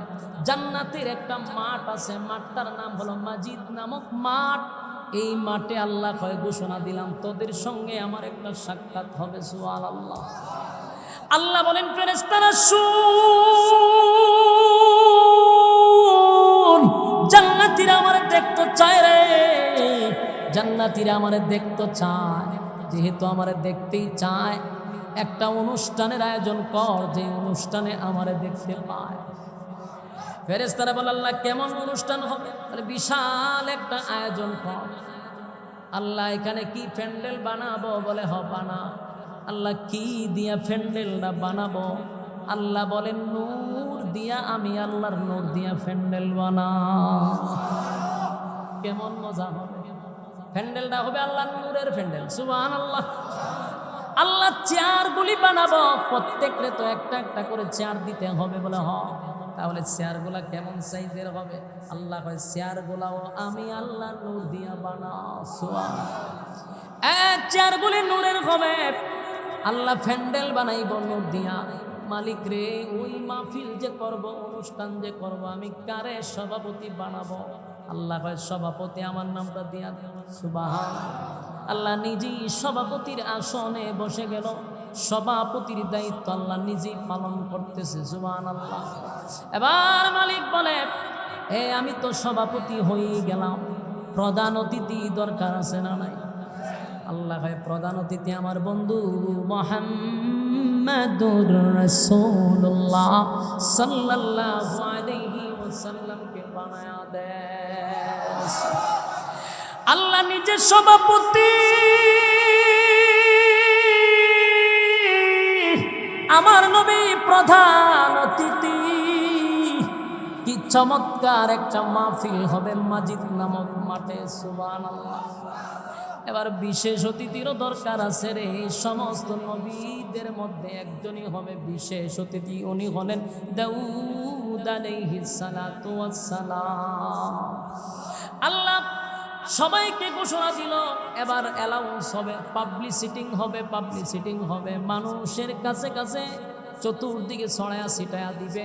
Speaker 1: জান্নাতের একটা মাঠ আছে, মাঠটার নাম হলো মাজিদ নামক মাঠ। এই মাঠে আল্লাহ কয় ঘোষণা দিলাম তোদের সঙ্গে আমার একটা সাক্ষাৎ হবে। সুবহানাল্লাহ। আল্লাহ বলেন ফেরেশতারা শুন, জান্নাতীরা আমারে দেখতে চায় রে, জান্নাতীরা আমারে দেখতে চায়। যেহেতু আমারে দেখতেই চায়, একটা অনুষ্ঠানের আয়োজন কর, যে অনুষ্ঠানে আমারে দেখতে পায়। ফেরেশতারা বলে আল্লাহ কেমন অনুষ্ঠান হবে? বলে বিশাল একটা আয়োজন কর। আল্লাহ এখানে কি প্যান্ডেল বানাবো? বলে হ বানা। আল্লাহ কি দিয়া প্যান্ডেলটা বানাবো? আল্লাহ বলেন নূর দিয়া, আমি আল্লাহর নূর দিয়া প্যান্ডেল বানা। কেমন মজা হবে! প্যান্ডেলটা হবে আল্লাহর নূরের প্যান্ডেল। সুবহানাল্লাহ। আল্লাহ চেয়ারগুলি বানাবো, প্রত্যেকরে তো একটা একটা করে চেয়ার দিতে হবে। বলে হ, তাহলে চেয়ারগুলা কেমন সাইজের হবে? আল্লাহ কয় চেয়ারগুলাও আমি আল্লাহ নূর দিয়া বানাও। সুবহানাল্লাহ। চেয়ারগুলি নূরের হবে। আল্লাহ প্যান্ডেল বানাইব নূর দিয়া। মালিক রে, ওই মাহফিল যে করব, অনুষ্ঠান যে করব, আমি কারে সভাপতি বানাবো? আল্লাহ কয় সভাপতি আমার নামটা দিয়া দেব। সুবহানাল্লাহ। আল্লাহ নিজেই সভাপতির আসনে বসে গেল। সভাপতির দায়িত্ব আল্লাহ নিজেই পালন করতেছে। সুবহানাল্লাহ। এবার মালিক বলে আমি তো সভাপতি হয়ে গেলাম, প্রধান অতিথি দরকার আছে না নাই? আল্লাহ ভাই প্রধান অতিথি আমার বন্ধু মুহাম্মাদুর রাসূলুল্লাহ সাল্লাল্লাহু আলাইহি ওয়াসাল্লামকে বানায়া দেন। আল্লাহ নিজে সভাপতি, আমার নবী প্রধান অতিথি। কি চমৎকার একটা মাহফিল হবে মাজিদ নামক মাঠে। সুবহানাল্লাহ। এবার বিশেষ অতিথিরও দরকার আছে রে। সমস্ত নবীদের মধ্যে একজনই হবে বিশেষ অতিথি, উনি হলেন দাউদ আলাইহিস সালাতু ওয়াস সালাম। আল্লাহ সবাইকে ঘোষণা দিল, এবার অ্যালাউন্স হবে, পাবলিসিটিং হবে, মানুষের কাছে কাছে চতুর্দিকে ছড়ায়া ছিটায়া দিবে,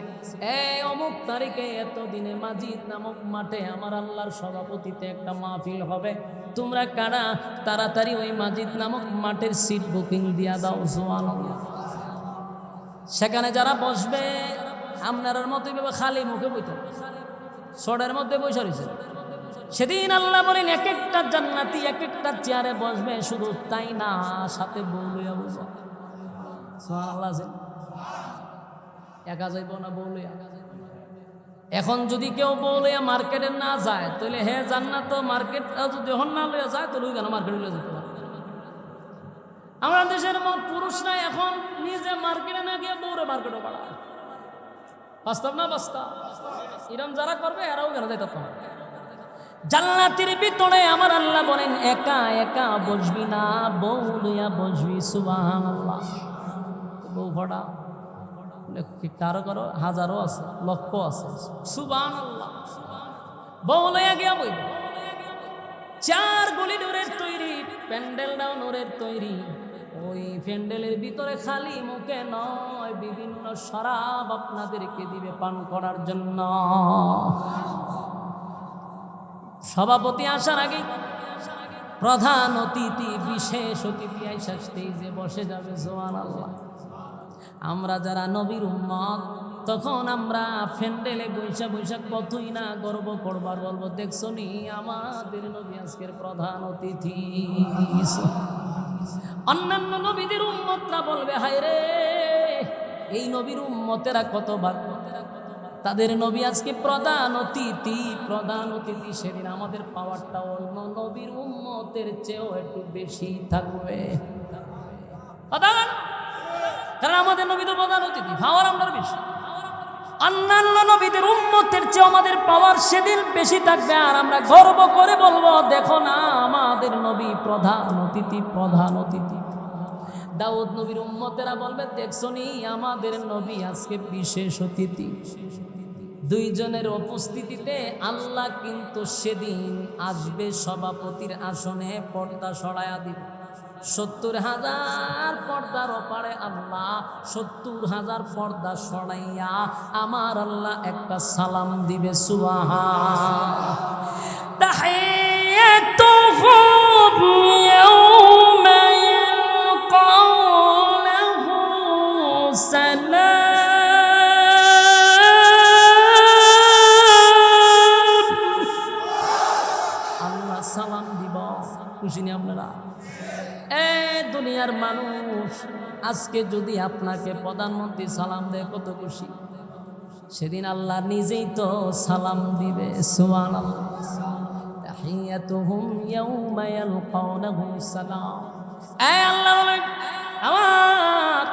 Speaker 1: অমুক তারিখে এত দিনে মাজিদ নামক মাঠে আমার আল্লাহর সভাপতিতে একটা মাহফিল হবে। তোমরা কারা তাড়াতাড়ি ওই মাজিদ নামক মাঠের সিট বুকিং দিয়া দাও। সুবহানাল্লাহ। সেখানে যারা বসবে আপনার মতো খালি মুখে বইতে, ছড়ের মধ্যে বসে রয়েছে। সেদিন আল্লাহ বলেন এক একটা জান্নাতি এক একটা চেয়ারে বসবে। শুধু তাই না, সাথে বউ লইয়া বসবে। সুবহানাল্লাহ। একা যাইব না, বউ লইয়া। এখন যদি কেউ বউ লইয়া মার্কেটে না যায়, তাহলে হে জান্নাত মার্কেট যদি এখন না লইয়া যায়, তাহলে ওই কেন মার্কেটে লইয়া যেতে পারে? আমাদের দেশের পুরুষরা এখন নিজে মার্কেটে না গিয়ে বউরে মার্কেটে বাড়ায়। বাস্তব না বাস্তব? এরকম যারা করবে এরাও কেন যাইতে পারে? জান্নাতের ভিতরে আমার আল্লাহ বলেন একা একা বসবি না, বউ লইয়া বসবি। সুবহানাল্লাহ। বউ ভরা কারো কারো হাজারও আছে, লক্ষ আছে। সুবহানাল্লাহ। বউ লইয়া গিয়া বই। চেয়ারগুলি নূরের তৈরি, প্যান্ডেলটাও নূরের তৈরি। ওই প্যান্ডেলের ভিতরে খালি মুখে নয়, বিভিন্ন শরাব আপনাদেরকে দিবে পান করার জন্য। সভাপতি আসার আগে প্রধান অতিথি বিশেষ অতিথি আইসা স্টেজে বসে যাবে, সুবহানাল্লাহ। আমরা যারা নবীর উম্মত, তখন আমরা ফ্যান্ডেলে বৈশা বৈশা কতই না গর্ব করবার, বলবো দেখছো নি আমাদের নবী আজকের প্রধান অতিথি। অন্যান্য নবীদের উম্মতরা বলবে হায় রে, এই নবীর উম্মতেরা কত ভাগ্য, তাদের নবী আজকে প্রধান অতিথি। প্রধান অতিথি সেদিন আমাদের পাওয়ারটা অন্য নবীর উম্মতের চেয়েও একটু বেশি থাকবে, কারণ আমাদের নবী তো প্রধান অতিথি, পাওয়ার আমরা বেশি। অন্যান্য নবীদের উম্মতের চেয়ে আমাদের পাওয়ার সেদিন বেশি থাকবে, আর আমরা গর্ব করে বলবো দেখো না আমাদের নবী প্রধান অতিথি, প্রধান অতিথি। দাউদ নবীর উম্মতেরা বলবে দেখছো নি আমাদের নবী আজকে বিশেষ অতিথি। দুইজনের উপস্থিতিতে আল্লাহ কিন্তু সেদিন আসবে সভাপতির আসনে, পর্দা সরায়া দিবে। 70,000 পর্দার ওপারে আল্লাহ 70,000 পর্দা সরাইয়া আমার আল্লাহ একটা সালাম দিবে, সুবহান। তাহিয়াতুহুম ইয়াউমা ইয়ালকাউনাহু সালাম। আল্লাহ সালাম দিব, খুশি নি আপনারা? দুনিয়ার মানুষ আজকে যদি আপনাকে প্রধানমন্ত্রী সালাম দেয় কত খুশি, সেদিন আল্লাহ নিজেই তো সালাম দিবে, সুবহানাল্লাহ। তাহিয়াতুহুম ইয়াউমা ইয়ালকাউনাহু সালাম। আল্লাহ বলেন আমার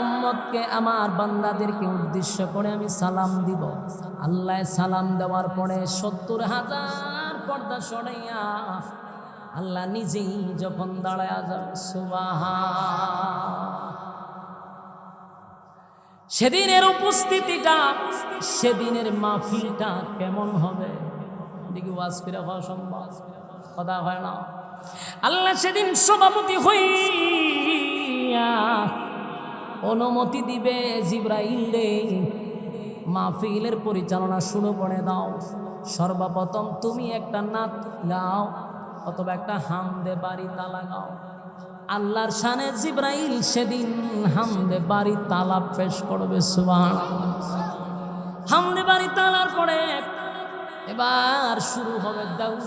Speaker 1: উম্মতকে, আমার বান্দাদেরকে উদ্দেশ্য করে আমি সালাম দিব। আল্লাহ সালাম দেওয়ার পরে 70,000 পর্দা সরাইয়া আল্লাহ নিজেই যখন দাঁড়ায়া যাবে, সুবহান। সেদিনের উপস্থিতিটা, সেদিনের মাহফিলটা কেমন হবে? দেখি ওয়াজ করে হওয়া সম্ভব, কথা হয় না। আল্লাহ সেদিন সভাপতি হইয়া অনুমতি দিবে জিবরাইল রে, মাহফিলের পরিচালনা শুরু করে দাও। সর্বপ্রথম তুমি একটা নাত গাও অথবা একটা হামদে বাড়ি তালা গাও। আল্লাহর শানে জিবরাইল সেদিন হামদে বাড়ি তালা পেশ করবে, সুবহানাল্লাহ। হামদে বাড়ি তালার পরে এবার শুরু হবে দাউদ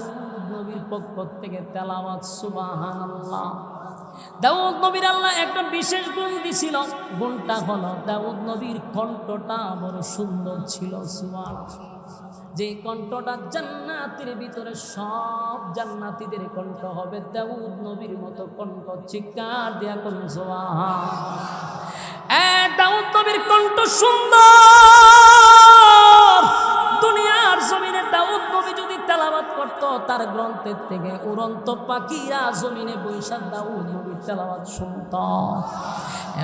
Speaker 1: নবীর পক্ষ থেকে তেলাওয়াত, সুবহানাল্লাহ। দাউদ নবীর আল্লাহ একটা বিশেষ গুণ দিছিল, গুণটা হলো দাউদ নবীর কণ্ঠটা বড় সুন্দর ছিল, সুবহানাল্লাহ। যে কণ্ঠটা জান্নাতের ভিতরে সব জান্নাতীদের কণ্ঠ হবে দাউদ নবীর মতো কণ্ঠ। চিৎকার দিয়া কোন সুবহান। দাউদ নবীর কণ্ঠ সুন্দর। দুনিয়ার জমিনে দাউদ নবী যদি তেলাওয়াত করত, তার গ্রন্থের থেকে উড়ন্ত পাখিরা জমিনে বৈশা দাউদ নবীর তেলাওয়াত শুনত।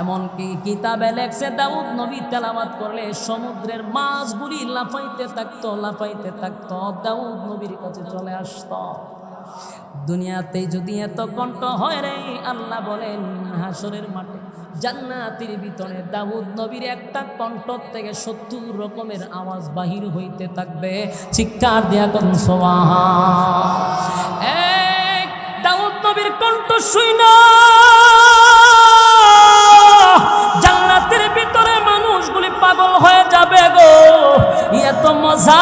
Speaker 1: এমনকি কিতাবে লেখছে দাউদ নবী তেলাওয়াত করলে সমুদ্রের মাছগুলি লাফাইতে থাকতো, লাফাইতে থাকতো, দাউদ নবীর কাছে চলে আসতো। দুনিয়াতে যদি এত কণ্ঠ হয় রে, আল্লাহ বলেন হাসরের মাঠে জান্নাতের ভিতরে দাউদ নবীর একটা কণ্ঠ থেকে 70 রকমের আওয়াজ বাহির হইতে থাকবে। চিৎকার দিয়া কোন সুবহান। দাউদ নবীর কণ্ঠ শুইনা জান্নাতের ভিতরে মানুষগুলি পাগল হয়ে যাবে গো। এত মজা,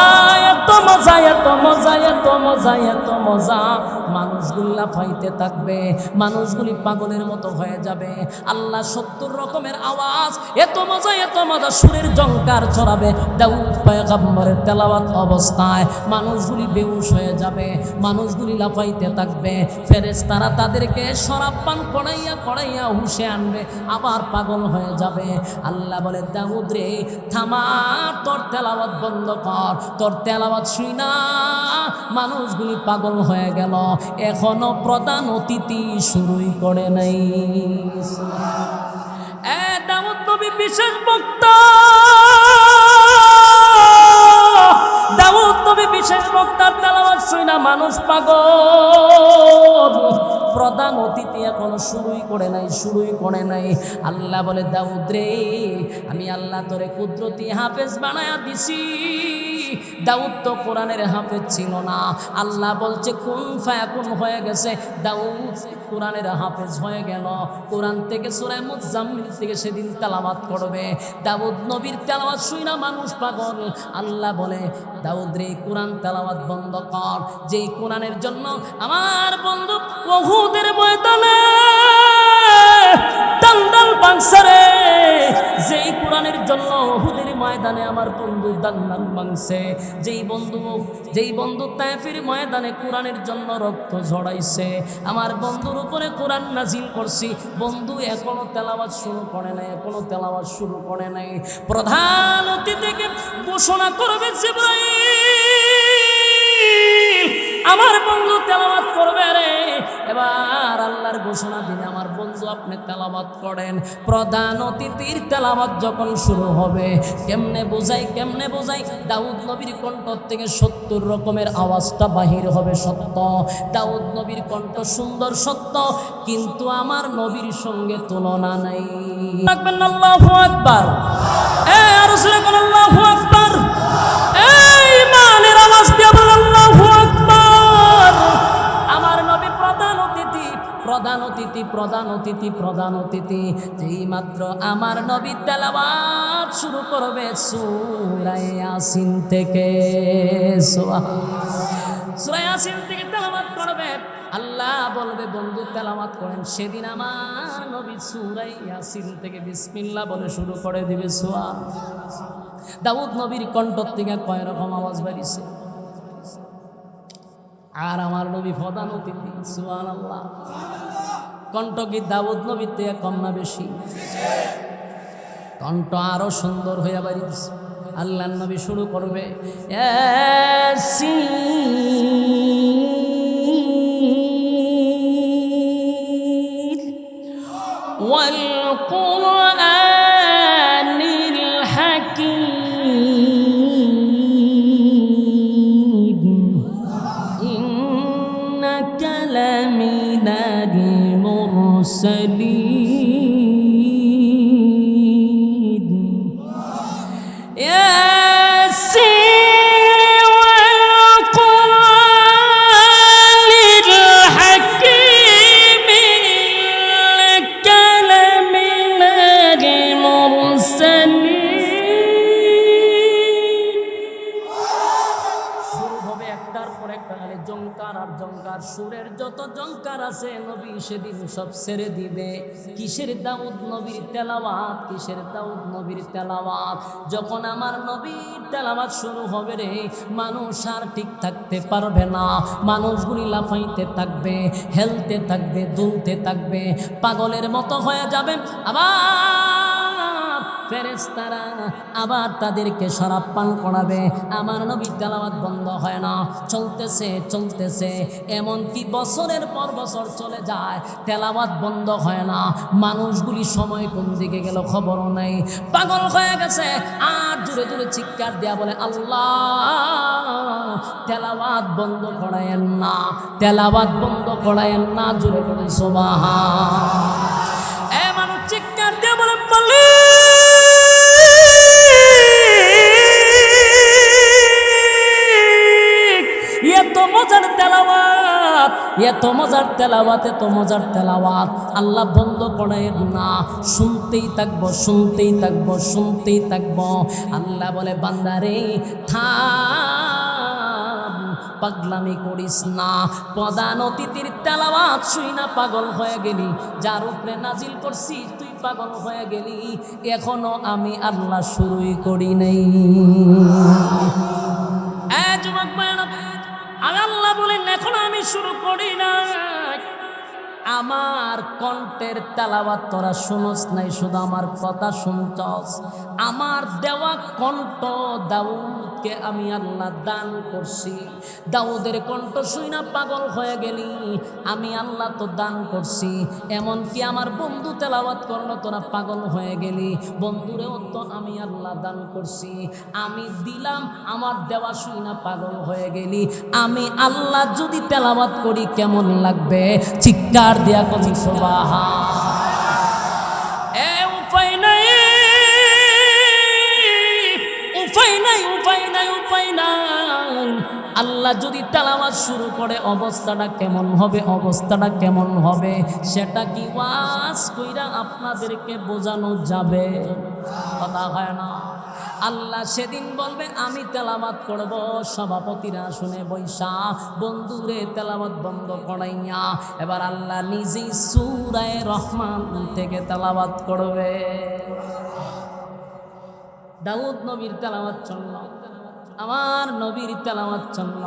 Speaker 1: এত মজা, এত মজা, এত মজা, এত মজা। মানুষগুলি লাফাইতে থাকবে, মানুষগুলি পাগলের মতো হয়ে যাবে। আল্লাহ 70 রকমের আওয়াজ, এত মজা, এত মজা, সুরের জঙ্কার ছড়াবে দাউদ পয়গম্বরের তেলাওয়াত অবস্থায়। মানুষগুলি বেহুশ হয়ে যাবে, মানুষগুলি লাফাইতে থাকবে। ফেরেশতারা তাদেরকে শরাব পান করাইয়া করাইয়া হুশে আনবে, আবার পাগল হয়ে যাবে। আল্লাহ বলে দাউদ রে থামা, তোর তেলাওয়াত বন্ধ কর। তোর তেলাওয়াত শুই না মানুষগুলি পাগল হয়ে গেল, এখনো প্রধান অতিথি শুরুই করে নাই। দাউদ নবী বিশেষ বক্তা, দাউদ নবী বিশেষ বক্তার তেলাওয়াত শুই না মানুষ পাগল। প্রধান অতিথি এখনো শুরুই করে নাই। আল্লাহ বলে দাউদ রে, আমি আল্লাহ তোরে কুদরতি হাফেজ বানায়া দিছি। দাউদ তো কোরআনের হাফেজ ছিল না, আল্লাহ বলছে কুন ফায়াকুন হয়ে গেছে, দাউদ কোরআনের হাফেজ হয়ে গেল। কোরআন থেকে সূরা মুজাম্মিল থেকে সেদিন তেলাওয়াত করবে। দাউদ নবীর তেলাওয়াত শুইনা মানুষ পাগল। আল্লাহ বলে দাউদ রে, কোরআন তেলাওয়াত বন্ধ কর। যেই কোরআনের জন্য আমার বন্ধু উহুদের ময়দানে দান্দাল ভাঙছে রে, যেই কোরআনের জন্য উহুদের ময়দানে আমার বন্ধু দান্দাল ভাঙছে, যেই বন্ধু তায়েফের ময়দানে কোরআনের জন্য রক্ত ঝরাইছে, আমার বন্ধুর উপরে কোরআন নাজিল করছি। বন্ধু এখনো তেলাওয়াত শুরু করে নাই। প্রধান অতিথিকে ঘোষণা করবে জিবরাইল, আমার বন্ধু তেলাওয়াত করবে রে। এবার আল্লাহর ঘোষণা দিনে আমার বন্ধু আপনি তেলাওয়াত করেন। প্রধান অতিথির তেলাওয়াত যখন শুরু হবে, কেমনে বোঝাই, দাউদ নবীর কণ্ঠ থেকে ৭০ রকমের আওয়াজটা বাহির হবে। সত্য, দাউদ নবীর কণ্ঠ সুন্দর সত্য, কিন্তু আমার নবীর সঙ্গে তুলনা নাই। রাখবেন আল্লাহু আকবার, আর জোরে বলেন আল্লাহু আকবার। এই মানের আওয়াজ দিয়ে বলেন আল্লাহু আকবার। আমার নবী প্রধান অতিথি যেই মাত্র আমার নবী তেলাওয়াত শুরু করবে সূরা ইয়াসিন থেকে, সূরা ইয়াসিন থেকে তেলাওয়াত করবে। আল্লাহ বলবে বন্ধু তেলাওয়াত করেন। সেদিন আমার নবী সূরা ইয়াসিন থেকে বিসমিল্লাহ বলে শুরু করে দিবে। দাউদ নবীর কণ্ঠ থেকে কয় রকম আওয়াজ বেরিয়েছে, আর আমার নবী প্রধান অতিথি। সুবহানাল্লাহ। কণ্ঠ কি দাউদ নবীর থেকে কম না বেশি? কণ্ঠ আরো সুন্দর হইয়া বেরিয়েছে। আল্লাহর নবী শুরু করবে ইয়াসিন ওয়াল কুরআনিল হাকীম ইন্নাকা লামিনাল মুরসালিন ইয়াসিন ওয়াল কুরআনিল হাকীম ইন্নাকা লামিনাল মুরসালিন। একটার পর একটা খালি জঙ্কার আর জঙ্কার, সুরের যত জঙ্কার আছে নবী সেদিন সব ছেড়ে দিবে। কিসের দাউদ নবীর তেলাওয়াত। যখন আমার নবীর তেলাওয়াত শুরু হবে রে, মানুষ আর ঠিক থাকতে পারবে না। মানুষগুলি লাফাইতে থাকবে, হেলতে থাকবে, দুলতে থাকবে, পাগলের মতো হয়ে যাবে। আবার ফেরেশতারা আবার তাদেরকে শরাব পান করাবে। আমার নবীর তেলাওয়াত বন্ধ হয় না, চলতেছে। এমনকি বছরের পর বছর চলে যায়, তেলাওয়াত বন্ধ হয় না। মানুষগুলি সময় কোন দিকে গেল খবরও নাই, পাগল হয়ে গেছে। আর জোরে জোরে চিৎকার দেয়া বলে আল্লাহ তেলাওয়াত বন্ধ করায়েন না, জোরে বলে সুবহান। এ মানুষ চিৎকার দিয়ে বলে এত মজার তেলাওয়াত আল্লাহ বন্ধ করে না। শুনতেই থাকবো। আল্লাহ বলে বান্দারে থাম, পাগলামি করিস না। প্রধান অতিথির তেলাওয়াত শুই না পাগল হয়ে গেলি, যার উপরে নাজিল করছি তুই পাগল হয়ে গেলি। এখনো আমি আল্লাহ শুরুই করি নাই। যুবক ভাইরা, আল্লাহ বলেন এখনো আমি শুরু করি না। আমার কণ্ঠের তেলাওয়াত তোরা শুনস নাই, শুধু আমার কথা শুনছস। আমার দেওয়া কণ্ঠ দাউদ দাউদকে আমি আল্লাহ দান করছি। দাউদের কণ্ঠ শুইনা পাগল হয়ে গেলি, আমি আল্লাহ তো দান করছি। এমনকি আমার বন্ধু তেলাওয়াত করলো, তোরা পাগল হয়ে গেলি, বন্ধুরেও তো আমি আল্লাহ দান করছি। আমি দিলাম, আমার দেওয়া শুইনা পাগল হয়ে গেলি, আমি আল্লাহ যদি তেলাওয়াত করি কেমন লাগবে? চিৎকার দিয়া কবি সুবহান। উপায় নাই, উপায় নাই, উপায় নাই, উপায় নাই। আল্লাহ যদি তেলাওয়াত শুরু করে অবস্থাটা কেমন হবে, অবস্থাটা কেমন হবে সেটা কি ওয়াজ কইরা আপনাদেরকে বোঝানো যাবে? কথা হয় না। আল্লাহ সেদিন বলবে আমি তেলাওয়াত করব, সভাপতিরা শুনে বৈশা বন্ধুরে তেলাওয়াত বন্ধ করাইয়া এবার আল্লাহ নিজেই সূরা রহমান থেকে তেলাওয়াত করবে। দাউদ নবীর তেলাওয়াত চলল, আমার নবীর তেলাওয়াত চলল,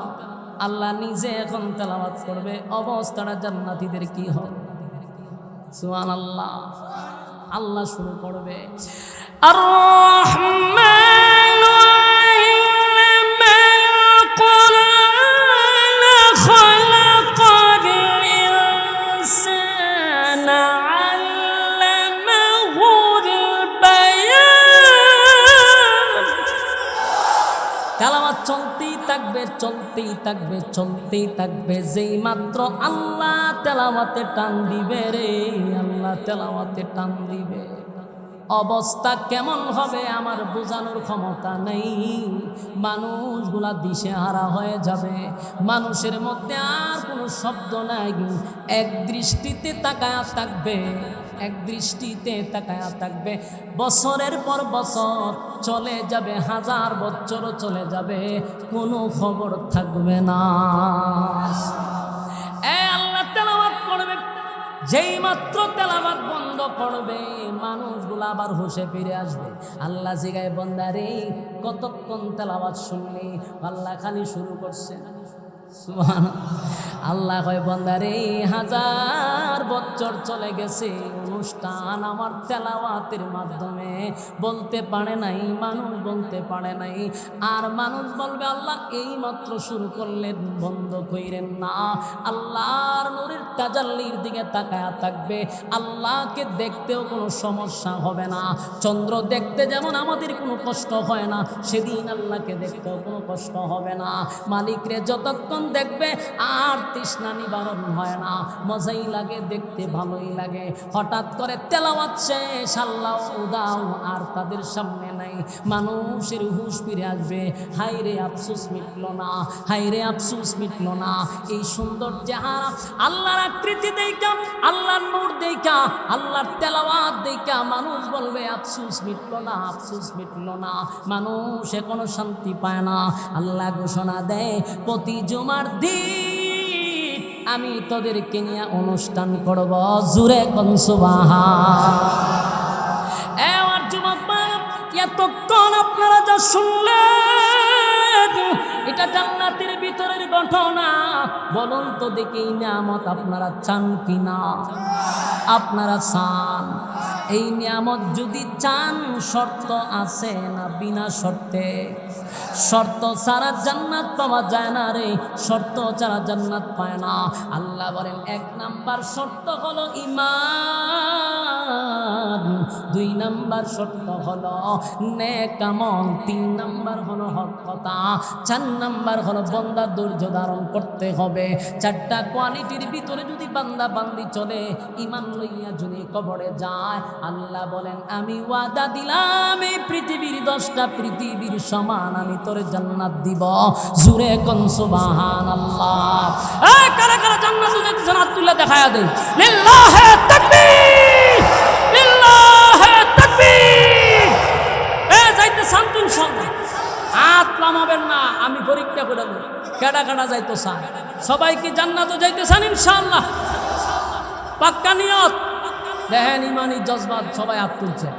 Speaker 1: আল্লাহ নিজে এখন তেলাওয়াত করবে। অবস্থাটা জান্নাতীদের কি হবে? সুবহানাল্লাহ। আল্লাহ শুরু করবে, আর রহমান আল্লামাল কুরআন খালাকাল ইনসানা আল্লামাহুল বায়ান। তেলাওয়াত চলতেই থাকবে, চলতেই থাকবে, চলতেই থাকবে। যেই মাত্র আল্লাহ তেলাওয়াতে টান দিবে রে, আল্লাহ তেলাওয়াতে টান দিবে, অবস্থা কেমন হবে আমার বোঝানোর ক্ষমতা নেই। মানুষগুলা দিশেহারা হয়ে যাবে, মানুষের মধ্যে আর কোনো শব্দ নাই, এক দৃষ্টিতে তাকায়া থাকবে, এক দৃষ্টিতে তাকায়া থাকবে। বছরের পর বছর চলে যাবে, হাজার বছরও চলে যাবে, কোনো খবর থাকবে না। আল্লাহ তেলাওয়াত করবে, যেই মাত্র তেলাওয়াত বন্ধ করবে মানুষগুলো আবার হুঁশে ফিরে আসবে। আল্লাহ জিগায়, বান্দারে কতক্ষণ তেলাওয়াত শুনলি? আল্লাহ খালি শুরু করছে। আল্লাহ কয়, বান্দারে হাজার বছর চলে গেছে, অনুষ্ঠান আমার তেলাওয়াতের মাধ্যমে বলতে পারে নাই, মানুষ বলতে পারে নাই। আর মানুষ বলবে আল্লাহ এই মাত্র শুরু করলেন, বন্ধ কইরেন না। আল্লাহর নূরের তাজাল্লির দিকে তাকায়া থাকবে, আল্লাহকে দেখতেও কোনো সমস্যা হবে না। চন্দ্র দেখতে যেমন আমাদের কোনো কষ্ট হয় না, সেদিন আল্লাহকে দেখতেও কোনো কষ্ট হবে না। মালিকরে যতক্ষণ দেখবে আর তৃষ্ণা নিবারণ হয় না, মজাই লাগে, দেখতে ভালোই লাগে। হঠাৎ করে তেলাওয়াত শেষ, আল্লাহ উদাও আর তাদের সামনে নাই, মানুষের হুঁশ ফিরে আসবে। হাই রে আফসোস মিটল না, হাই রে আফসোস মিটল না। এই সুন্দর চেহারা, আল্লাহর আকৃতি দেখা, আল্লাহর নূর দেখা, আল্লাহর তেলাওয়াত দেখা মানুষ বলবে আফসোস মিটল না, আফসোস মিটল না। মানুষ এখনো শান্তি পায় না। আল্লাহ ঘোষণা দেয়, প্রতি জুমার দিন আমি তোদেরকে নিয়ে অনুষ্ঠান করব, জুরে কোন সুবহান। এবার যুবক ভাই, এতক্ষণ আপনারা যা শুনলেন এটা জান্নাতের ভিতরের ঘটনা। বলুন তো দেখি, নিয়ামত আপনারা চান কিনা? আপনারা চান? এই নিয়ামত যদি চান, শর্ত আছে না বিনা শর্তে? শর্ত ছাড়া জান্নাত পাওয়া যায় না রে, শর্ত ছাড়া জান্নাত পায় না। আল্লাহ বলেন, এক নাম্বার শর্ত হলো ঈমান, দুই নাম্বার শর্ত হলো নেক আমল, তিন নাম্বার হলো হক কথা, চার নাম্বার হলো বান্দা ধৈর্য ধারণ করতে হবে। চারটা কোয়ালিটির ভিতরে যদি বান্দা বান্দি চলে, ঈমান লইয়া যদি কবরে যায়, আল্লাহ বলেন আমি ওয়াদা দিলাম এই পৃথিবীর 10টা পৃথিবীর সমান আমি তোরে জান্নাত দিব। জুরে কোন সুবহানাল্লাহ। এই কারা কারা জান্নাতে যাইতেছেন হাত তুলে দেখায়া দেই। লিল্লাহি তাকবীর, লিল্লাহি তাকবীর। এই যাইতেছেন তো ইনশাআল্লাহ, হাত নামাবেন না, আমি পরীক্ষা করে দেব কেডা কেডা যাইতেছেন। সবাই কি জান্নাতে যাইতেছেন ইনশাআল্লাহ? পাক্কা নিয়ত। দেখেন ইমানি জজবাত, সবাই হাত তুলছে।